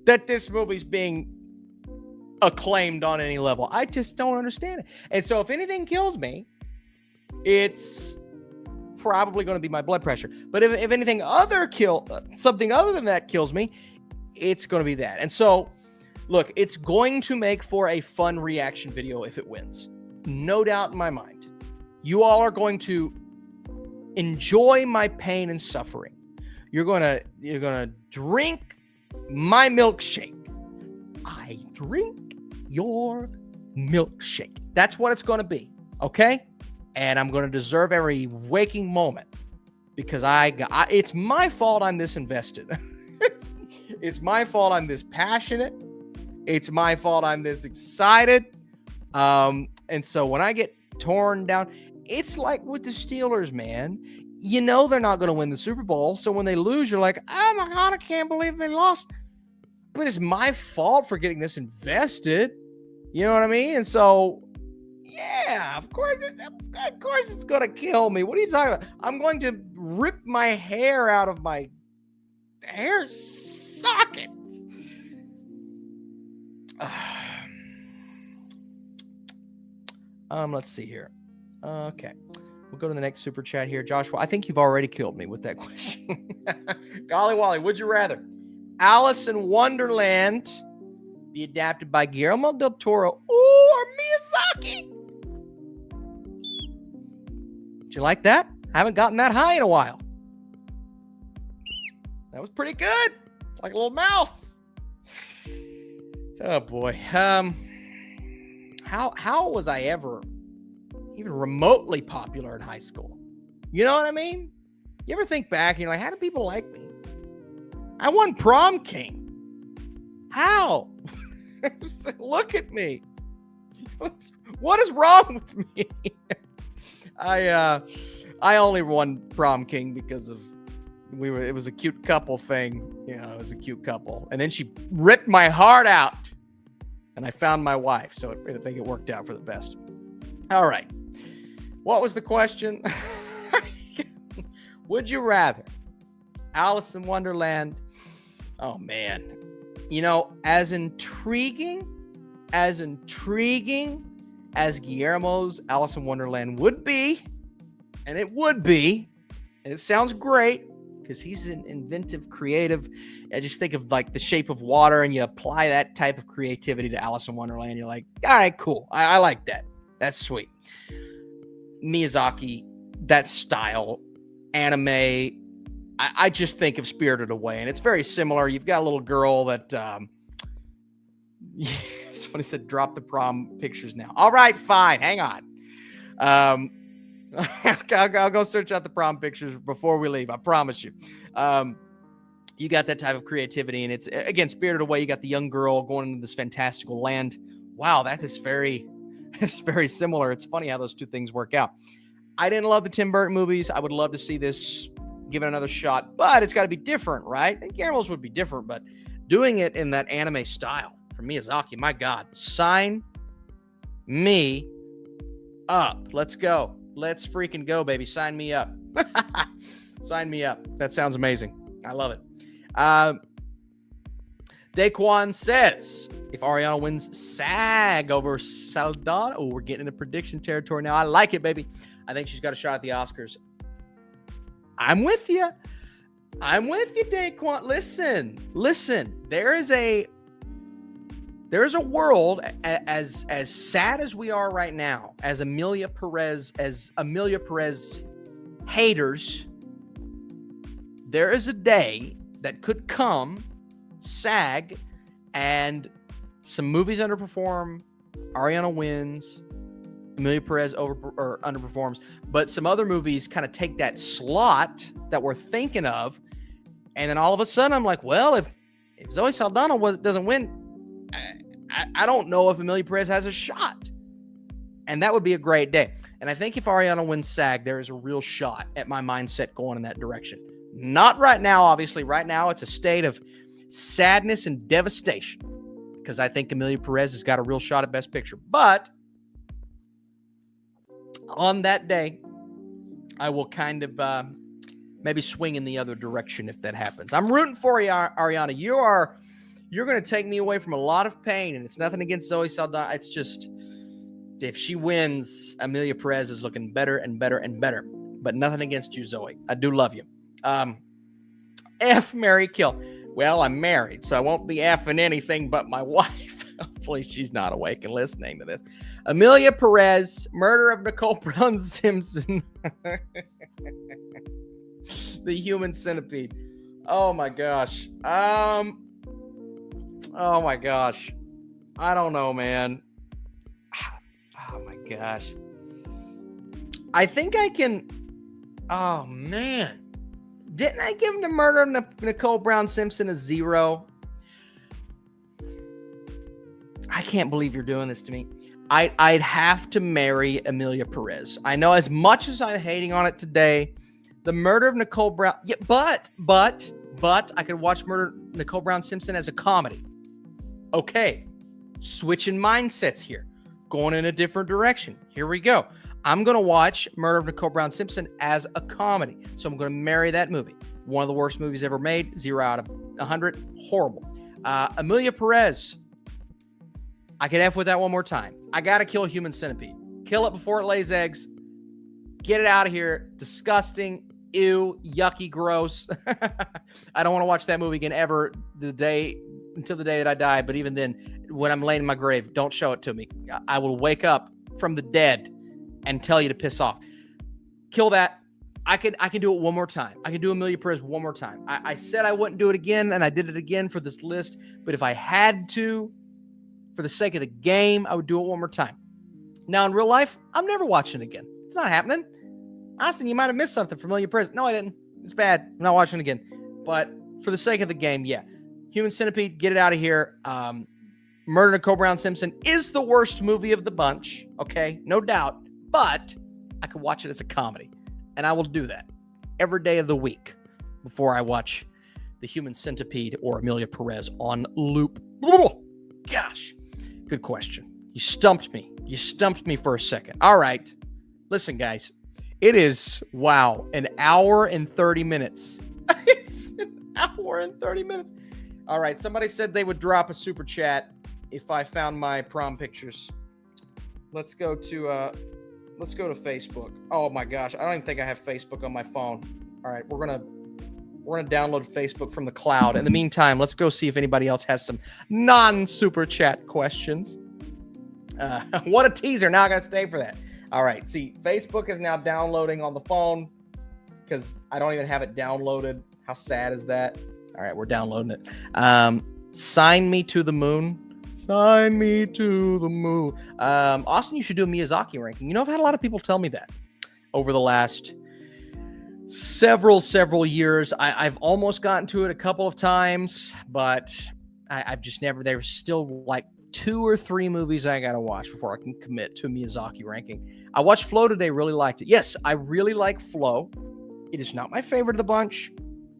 that this movie's being acclaimed on any level. I just don't understand it. And so if anything kills me, it's probably going to be my blood pressure. But if anything something other than that kills me, it's going to be that. And so, look, it's going to make for a fun reaction video if it wins. No doubt in my mind. You all are going to enjoy my pain and suffering. You're going to drink my milkshake. I drink your milkshake. That's what it's going to be. Okay? And I'm going to deserve every waking moment because it's my fault I'm this invested. It's my fault I'm this passionate. It's my fault I'm this excited. And so when I get torn down, it's like with the Steelers, man. You know they're not going to win the Super Bowl. So when they lose, you're like, oh my God, I can't believe they lost. But it's my fault for getting this invested. You know what I mean? And so, yeah, of course it's going to kill me. What are you talking about? I'm going to rip my hair out of my hair sockets. Let's see here. Okay. We'll go to the next super chat here. Joshua, I think you've already killed me with that question. Golly Wally, would you rather Alice in Wonderland be adapted by Guillermo del Toro or Miyazaki? Did you like that? I haven't gotten that high in a while. That was pretty good. Like a little mouse. Oh boy. How was I ever even remotely popular in high school? You know what I mean? You ever think back and you're like, how do people like me? I won prom king. How? Look at me. What is wrong with me? I only won prom king because of it was a cute couple thing. You know, it was a cute couple. And then she ripped my heart out. And I found my wife. So I think it worked out for the best. All right. What was the question? Would you rather Alice in Wonderland? Oh, man. You know, as intriguing as Guillermo's Alice in Wonderland would be, and it would be, and it sounds great because he's an inventive, creative. I just think of like The Shape of Water, and you apply that type of creativity to Alice in Wonderland. You're like, all right, cool. I like that. That's sweet. Miyazaki, that style, anime. I just think of Spirited Away, and it's very similar. You've got a little girl that somebody said drop the prom pictures now. All right, fine. Hang on. I'll go search out the prom pictures before we leave. I promise you. You got that type of creativity, and it's, again, Spirited Away. You got the young girl going into this fantastical land. Wow, that is very, It's very similar. It's funny how those two things work out. I didn't love the Tim Burton movies. I would love to see this given another shot, but it's got to be different, right? And Guillermo's would be different, but doing it in that anime style from Miyazaki, my God, sign me up. Let's go. Let's freaking go, baby. Sign me up. Sign me up. That sounds amazing. I love it. Daquan says, if Ariana wins SAG over Saldana, oh, we're getting into prediction territory now. I like it, baby. I think she's got a shot at the Oscars. I'm with you. I'm with you, Daquan. Listen. There is a world as sad as we are right now, as Amelia Perez haters. There is a day that could come, SAG, and some movies underperform. Ariana wins. Amelia Perez underperforms, but some other movies kind of take that slot that we're thinking of, and then all of a sudden I'm like, well, if Zoe Saldana doesn't win, I don't know if Amelia Perez has a shot, and that would be a great day. And I think if Ariana wins SAG, there is a real shot at my mindset going in that direction. Not right now, obviously. Right now, it's a state of sadness and devastation because I think Amelia Perez has got a real shot at Best Picture, but on that day, I will kind of maybe swing in the other direction if that happens. I'm rooting for you, Ariana. You're going to take me away from a lot of pain, and it's nothing against Zoe Saldana. It's just if she wins, Amelia Perez is looking better and better and better. But nothing against you, Zoe. I do love you. F, marry, kill. Well, I'm married, so I won't be effing anything but my wife. Hopefully she's not awake and listening to this. Amelia Perez, murder of Nicole Brown Simpson. The Human Centipede. Oh my gosh. Oh my gosh. I don't know, man. Oh my gosh. I think I can. Oh man. Didn't I give the murder of Nicole Brown Simpson a 0? I can't believe you're doing this to me. I'd have to marry Amelia Perez. I know as much as I'm hating on it today, the murder of Nicole Brown. Yeah, but I could watch Murder Nicole Brown Simpson as a comedy. Okay, switching mindsets here, going in a different direction. Here we go. I'm going to watch Murder of Nicole Brown Simpson as a comedy. So I'm going to marry that movie. One of the worst movies ever made. 0 out of 100. Horrible. Amelia Perez. I could F with that one more time. I got to kill a Human Centipede. Kill it before it lays eggs. Get it out of here. Disgusting. Ew. Yucky. Gross. I don't want to watch that movie again ever until the day that I die. But even then, when I'm laying in my grave, don't show it to me. I will wake up from the dead and tell you to piss off. Kill that. I can do it one more time. I can do Amelia Perez one more time. I said I wouldn't do it again, and I did it again for this list. But if I had to, for the sake of the game, I would do it one more time. Now, in real life, I'm never watching it again. It's not happening. Austin, you might have missed something from Amelia Perez. No, I didn't. It's bad. I'm not watching it again. But for the sake of the game, yeah. Human Centipede, get it out of here. Murder Nicole Brown Simpson is the worst movie of the bunch. Okay, no doubt. But I could watch it as a comedy. And I will do that every day of the week before I watch The Human Centipede or Amelia Perez on loop. Gosh, good question. You stumped me. You stumped me for a second. All right. Listen, guys. It is, wow, an hour and 30 minutes. It's an hour and 30 minutes. All right. Somebody said they would drop a super chat if I found my prom pictures. Let's go to Facebook. Oh my gosh, I don't even think I have Facebook on my phone. All right, we're gonna download Facebook from the cloud. In the meantime, let's go see if anybody else has some non-super chat questions. What a teaser! Now I gotta stay for that. All right, see, Facebook is now downloading on the phone because I don't even have it downloaded. How sad is that? All right, we're downloading it. Sign me to the moon. Sign me to the moon. Austin, you should do a Miyazaki ranking. You know, I've had a lot of people tell me that over the last several years. I've almost gotten to it a couple of times, but I've just never, they're still like 2 or 3 movies I got to watch before I can commit to a Miyazaki ranking. I watched Flow today, really liked it. Yes, I really like Flow. It is not my favorite of the bunch.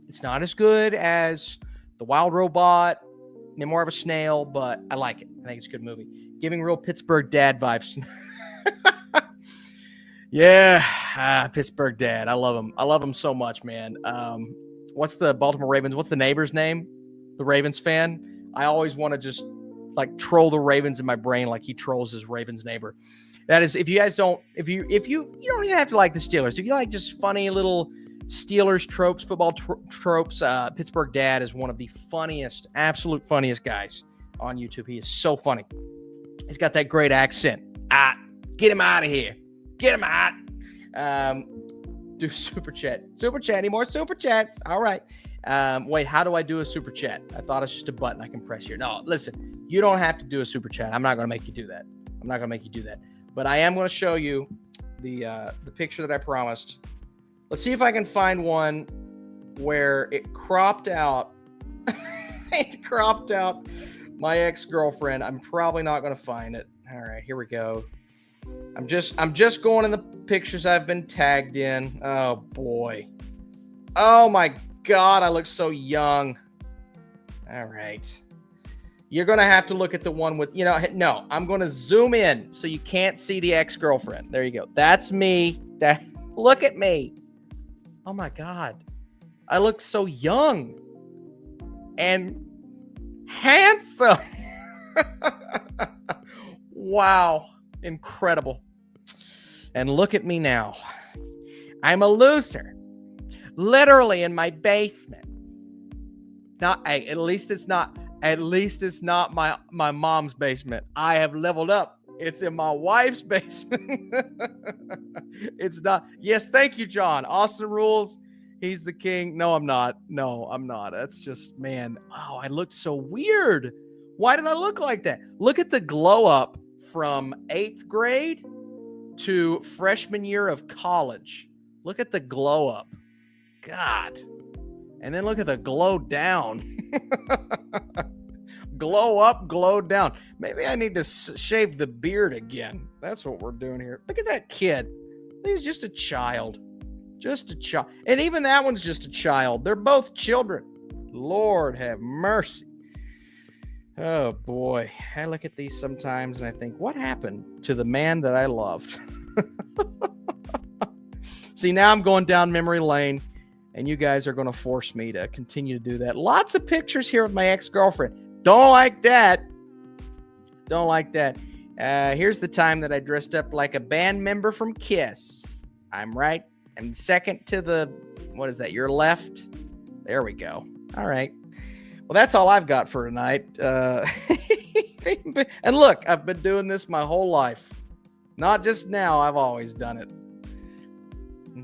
It's not as good as The Wild Robot, Memoir of a Snail, but I like it. I think it's a good movie. Giving real Pittsburgh dad vibes. Yeah, Pittsburgh dad. I love him. I love him so much, man. What's the Baltimore Ravens? What's the neighbor's name? The Ravens fan. I always want to just like troll the Ravens in my brain like he trolls his Ravens neighbor. That is, if you guys don't, if you don't even have to like the Steelers. If you like just funny little Steelers tropes, football tropes, Pittsburgh dad is one of the funniest, absolute funniest guys on YouTube. He is so funny. He's got that great accent. Get him out of here. Get him out. Do super chat. Super chat. Any more super chats? All right. Wait, how do I do a super chat? I thought it's just a button I can press here. No, listen, you don't have to do a super chat. I'm not going to make you do that. But I am going to show you the picture that I promised. Let's see if I can find one where it cropped out. It cropped out my ex-girlfriend. I'm probably not going to find it. All right, here we go. I'm just going in the pictures I've been tagged in. Oh boy. Oh my God, I look so young. All right. You're going to have to look at the one with, no, I'm going to zoom in so you can't see the ex-girlfriend. There you go. That's me. Look at me. Oh my God. I look so young and handsome. Wow. Incredible. And look at me now. I'm a loser. Literally in my basement. At least it's not my mom's basement. I have leveled up. It's in my wife's basement. It's not. Yes, thank you, John. Austin rules. He's the king. No, I'm not. That's just, man. Oh, I looked so weird. Why did I look like that? Look at the glow up from 8th grade to freshman year of college. Look at the glow up. God. And then look at the glow down. Glow up, glow down. Maybe I need to shave the beard again. That's what we're doing here. Look at that kid. He's just a child. Just a child. And even that one's just a child. They're both children. Lord have mercy. Oh, boy. I look at these sometimes and I think, what happened to the man that I loved? See, now I'm going down memory lane, and you guys are going to force me to continue to do that. Lots of pictures here of my ex-girlfriend. Don't like that. Here's the time that I dressed up like a band member from Kiss. I'm right. I'm second to the, what is that, your left? There we go. All right. Well, that's all I've got for tonight. And look, I've been doing this my whole life. Not just now. I've always done it.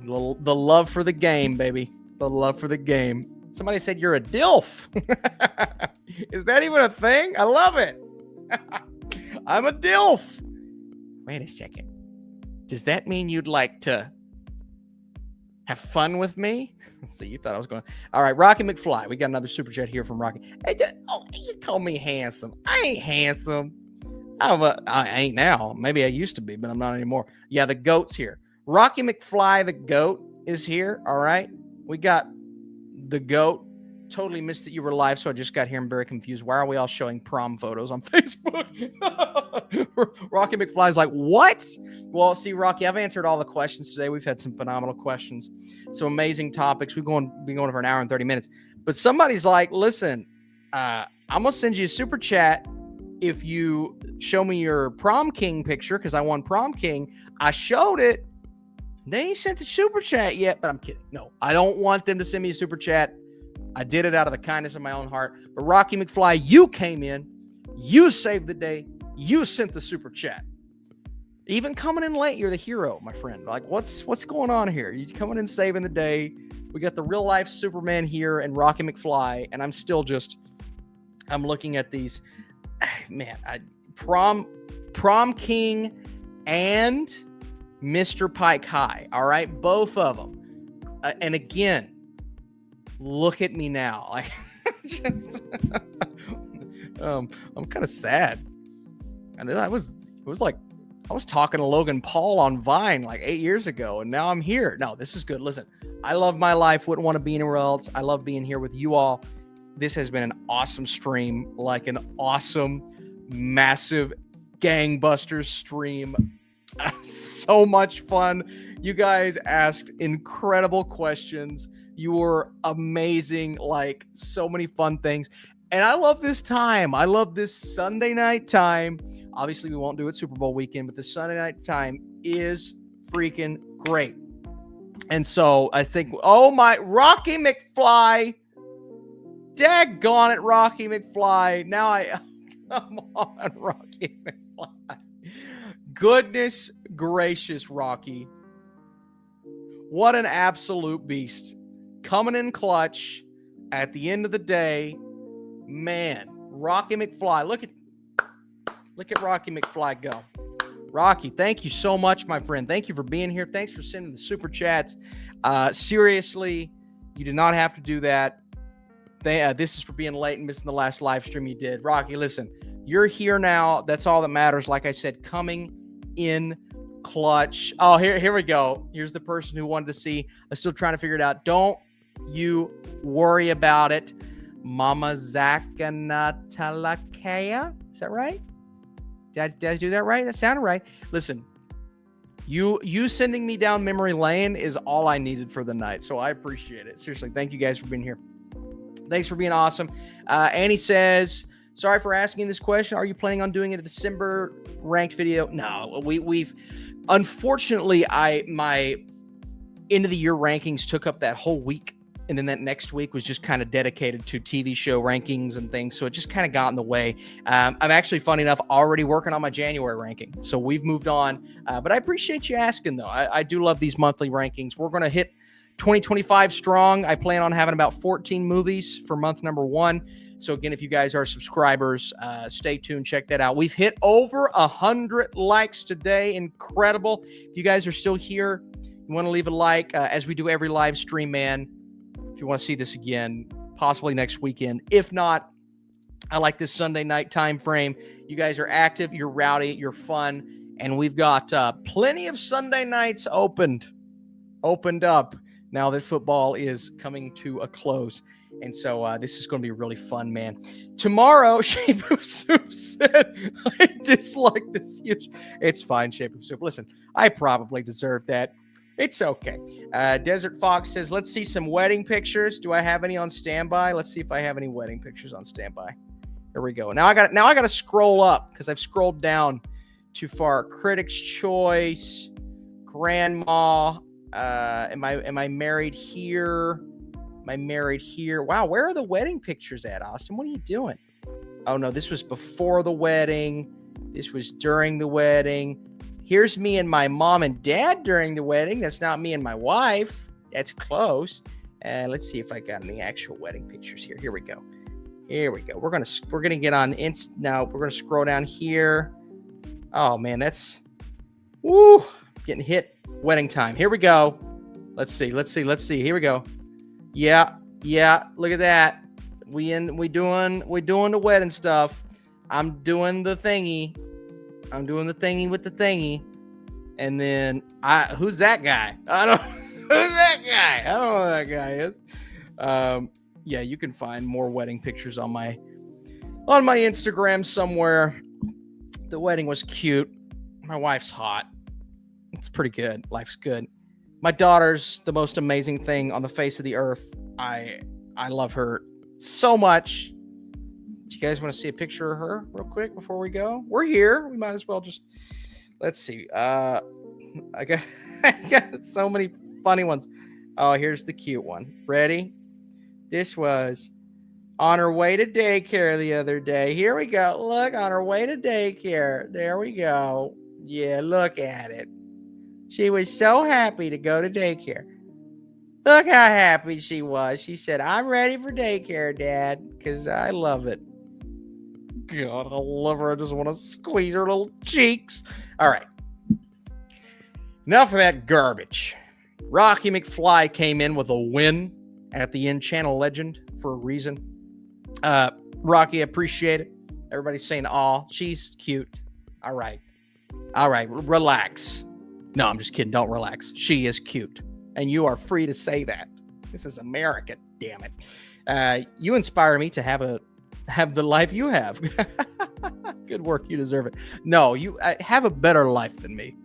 The love for the game, baby. The love for the game. Somebody said you're a DILF. Is that even a thing? I love it. I'm a DILF. Wait a second. Does that mean you'd like to have fun with me? Let's see, you thought I was going. All right, Rocky McFly. We got another super chat here from Rocky. Hey, you call me handsome. I ain't handsome. I ain't now. Maybe I used to be, but I'm not anymore. Yeah, the goat's here. Rocky McFly, the goat, is here. All right. We got the goat. Totally missed that you were live, so I just got here. I'm very confused. Why are we all showing prom photos on Facebook? Rocky McFly's like, what? Well, see, Rocky, I've answered all the questions today. We've had some phenomenal questions, some amazing topics. We've been going for an hour and 30 minutes. But somebody's like, listen, I'm going to send you a super chat if you show me your prom king picture, because I won prom king. I showed it. They ain't sent a super chat yet, but I'm kidding. No, I don't want them to send me a super chat. I did it out of the kindness of my own heart. But Rocky McFly, you came in. You saved the day. You sent the super chat. Even coming in late, you're the hero, my friend. Like, what's going on here? You coming in saving the day. We got the real life Superman here and Rocky McFly, and I'm still I'm looking at these. Man, prom king and Mr. Pike High. All right, both of them. And again, look at me now. Like, I'm kind of sad. And it was like I was talking to Logan Paul on Vine like 8 years ago, and now I'm here. No, this is good. Listen, I love my life. Wouldn't want to be anywhere else. I love being here with you all. This has been an awesome stream, like an awesome, massive gangbusters stream. So much fun. You guys asked incredible questions. You were amazing, like so many fun things. And I love this time. I love this Sunday night time. Obviously, we won't do it Super Bowl weekend, but the Sunday night time is freaking great. And so I think, oh my, Rocky McFly. Daggone it, Rocky McFly. Now come on, Rocky McFly. Goodness gracious, Rocky. What an absolute beast. Coming in clutch at the end of the day. Man, Rocky McFly. Look at Rocky McFly go. Rocky, thank you so much, my friend. Thank you for being here. Thanks for sending the super chats. Seriously, you did not have to do that. This is for being late and missing the last live stream you did. Rocky, listen, you're here now. That's all that matters. Like I said, coming in clutch. Oh, here we go. Here's the person who wanted to see. I'm still trying to figure it out. Don't you worry about it. Mama Zakanatalakea. Is that right? Did I do that right? That sounded right. Listen, you sending me down memory lane is all I needed for the night. So I appreciate it. Seriously, thank you guys for being here. Thanks for being awesome. Annie says, sorry for asking this question. Are you planning on doing a December ranked video? No, we've unfortunately, my end of the year rankings took up that whole week. And then that next week was just kind of dedicated to TV show rankings and things. So it just kind of got in the way. I'm actually, funny enough, already working on my January ranking. So we've moved on. But I appreciate you asking, though. I do love these monthly rankings. We're going to hit 2025 strong. I plan on having about 14 movies for month number 1. So again, if you guys are subscribers, stay tuned. Check that out. We've hit over 100 likes today. Incredible. If you guys are still here, you want to leave a like as we do every live stream, man. If you want to see this again, possibly next weekend. If not, I like this Sunday night time frame. You guys are active, you're rowdy, you're fun, and we've got plenty of Sunday nights opened up now that football is coming to a close. And so this is going to be really fun, man. Tomorrow, Shape of Soup said, I dislike this. It's fine, Shape of Soup. Listen, I probably deserve that. It's okay. Desert Fox says, let's see some wedding pictures. Do I have any on standby? Let's see if I have any wedding pictures on standby. Here we go. Now I got to scroll up because I've scrolled down too far. Critic's Choice, Grandma. Am I married here? Am I married here? Wow, where are the wedding pictures at, Austin? What are you doing? Oh no, this was before the wedding. This was during the wedding. Here's me and my mom and dad during the wedding. That's not me and my wife. That's close. And let's see if I got any actual wedding pictures here. Here we go. We're gonna get on now. We're gonna scroll down here. Oh man, that's getting hit. Wedding time. Here we go. Let's see. Here we go. Yeah. Look at that. We doing the wedding stuff. I'm doing the thingy with the thingy. And then who's that guy? I don't know who that guy is. Yeah, you can find more wedding pictures on my Instagram somewhere. The wedding was cute. My wife's hot. It's pretty good. Life's good. My daughter's the most amazing thing on the face of the earth. I love her so much. Do you guys want to see a picture of her real quick before we go? We're here. We might as well just, let's see. I got so many funny ones. Oh, here's the cute one. Ready? This was on her way to daycare the other day. Here we go. Look, on her way to daycare. There we go. Yeah, look at it. She was so happy to go to daycare. Look how happy she was. She said, I'm ready for daycare, Dad, because I love it. God, I love her. I just want to squeeze her little cheeks. All right. Enough of that garbage. Rocky McFly came in with a win at the end. Channel legend for a reason. Rocky, I appreciate it. Everybody's saying, "Aw, she's cute." All right. All right. Relax. No, I'm just kidding. Don't relax. She is cute. And you are free to say that. This is America, damn it. You inspire me to have the life you have. Good work. You deserve it. No, you have a better life than me.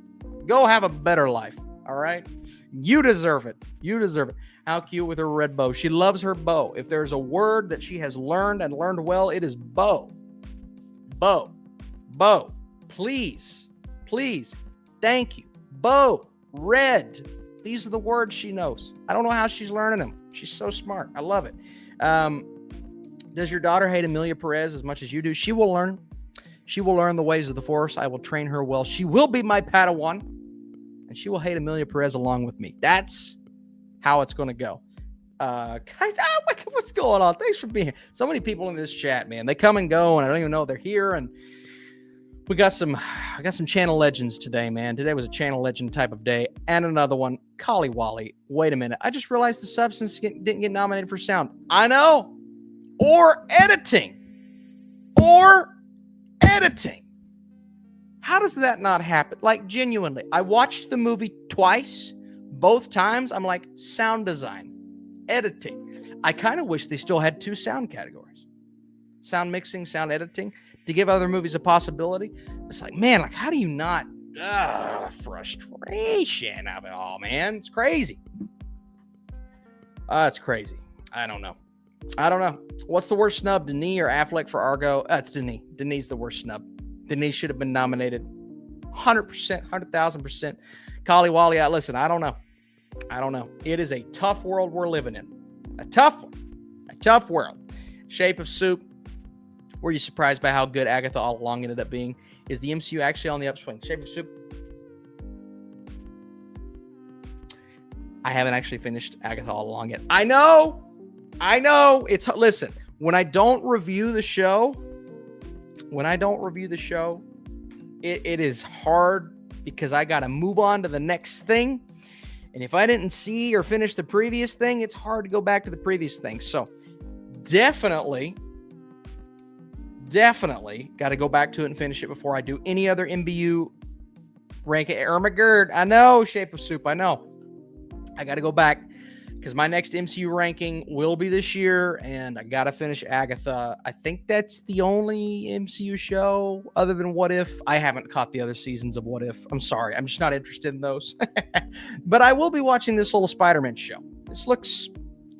Go have a better life. All right. You deserve it. You deserve it. How cute with her red bow. She loves her bow. If there's a word that she has learned and learned well, it is bow. Bow. Bow. Please. Please. Thank you. Bow. Red. These are the words she knows. I don't know how she's learning them. She's so smart. I love it. Does your daughter hate Amelia Perez as much as you do? She will learn. She will learn the ways of the Force. I will train her well. She will be my Padawan, and she will hate Amelia Perez along with me. That's how it's going to go. Guys, what's going on? Thanks for being here. So many people in this chat, man. They come and go, and I don't even know they're here. And I got some channel legends today, man. Today was a channel legend type of day. And another one, Collie Wally. Wait a minute. I just realized the Substance didn't get nominated for sound. I know. Or editing. How does that not happen? Like, genuinely, I watched the movie twice. Both times, I'm like, sound design, editing. I kind of wish they still had 2 sound categories. Sound mixing, sound editing, to give other movies a possibility. It's like, man, like, how do you not? Frustration of it all, man. It's crazy. It's crazy. I don't know. What's the worst snub, Denis or Affleck for Argo? It's Denis. Denis the worst snub. Denis should have been nominated 100%, 100,000%. Collie Wally, listen, I don't know. It is a tough world we're living in. A tough one. A tough world. Shape of Soup. Were you surprised by how good Agatha all along ended up being? Is the MCU actually on the upswing? Shape of Soup. I haven't actually finished Agatha all along yet. I know. Listen, when I don't review the show, it is hard because I got to move on to the next thing. And if I didn't see or finish the previous thing, it's hard to go back to the previous thing. So definitely got to go back to it and finish it before I do any other MBU ranking. Ermagerd, I know. Shape of Soup, I know. I got to go back because my next MCU ranking will be this year, and I got to finish Agatha. I think that's the only MCU show other than What If. I haven't caught the other seasons of What If. I'm sorry. I'm just not interested in those. But I will be watching this little Spider-Man show. This looks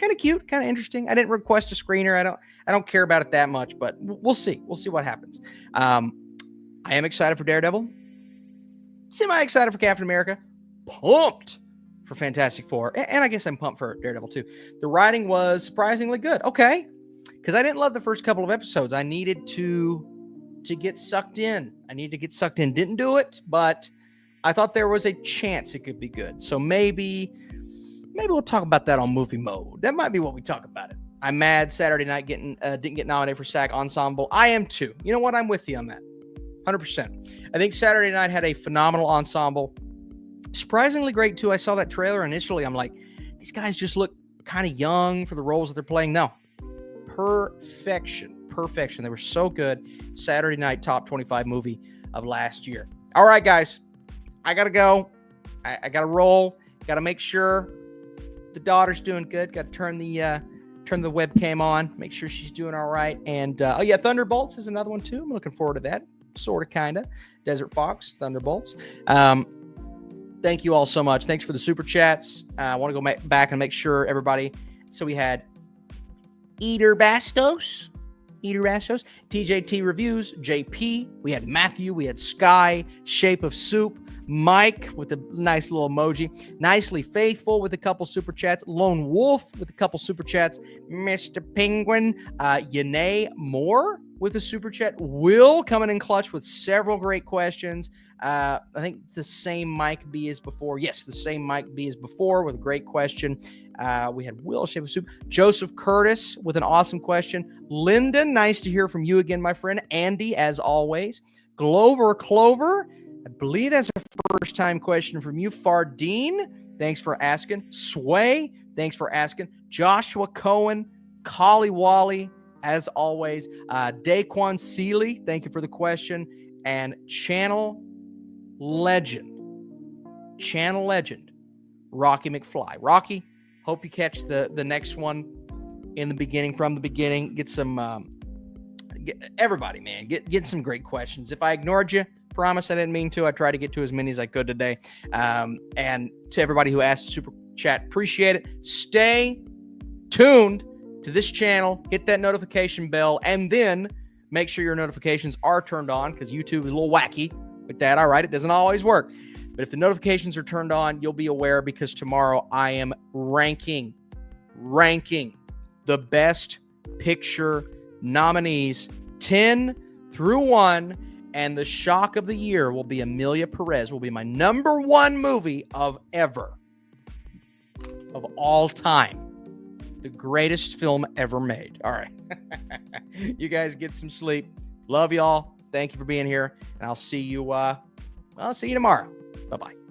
kind of cute, kind of interesting. I didn't request a screener. I don't care about it that much, but we'll see. We'll see what happens. I am excited for Daredevil. Semi-excited for Captain America. Pumped for Fantastic Four. And I guess I'm pumped for Daredevil too. The writing was surprisingly good. Okay. Because I didn't love the first couple of episodes. I needed to get sucked in. Didn't do it, but I thought there was a chance it could be good. So maybe we'll talk about that on Movie Mode. That might be what we talk about it. I'm mad Saturday Night didn't get nominated for SAG Ensemble. I am too. You know what? I'm with you on that. 100%. I think Saturday Night had a phenomenal ensemble. Surprisingly great too. I saw that trailer initially. I'm like, these guys just look kind of young for the roles that they're playing. No, perfection. They were so good. Saturday Night top 25 movie of last year. All right, guys, I gotta go. I gotta roll. Got to make sure the daughter's doing good. Got to turn the webcam on. Make sure she's doing all right. And Thunderbolts is another one too. I'm looking forward to that. Sort of, kind of. Desert Fox, Thunderbolts. Thank you all so much. Thanks for the super chats. I want to go back and make sure everybody. So we had Eater Bastos, TJT Reviews, JP. We had Matthew. We had Sky, Shape of Soup, Mike with a nice little emoji, Nicely Faithful with a couple super chats, Lone Wolf with a couple super chats, Mr. Penguin, Yanae Moore with a super chat, Will coming in clutch with several great questions. I think the same Mike B as before. Yes, the same Mike B as before with a great question. We had Will, Shape of Soup, Joseph Curtis with an awesome question. Lyndon, nice to hear from you again, my friend. Andy, as always. Clover, I believe that's a first-time question from you. Fardeen, thanks for asking. Sway, thanks for asking. Joshua Cohen, Collie Wally, as always. Daquan Seeley, thank you for the question. and channel legend, Rocky McFly. Rocky, hope you catch the next one in the beginning, from the beginning. Get some, everybody, man, get some great questions. If I ignored you, promise I didn't mean to. I tried to get to as many as I could today. And to everybody who asked super chat, appreciate it. Stay tuned to this channel, hit that notification bell, and then make sure your notifications are turned on, because YouTube is a little wacky with that. All right, it doesn't always work. But if the notifications are turned on, you'll be aware, because tomorrow I am ranking the best picture nominees 10 through 1, and the shock of the year will be Amelia Perez, will be my number 1 movie of all time. The greatest film ever made. All right. You guys get some sleep. Love y'all. Thank you for being here. And I'll see you tomorrow. Bye-bye.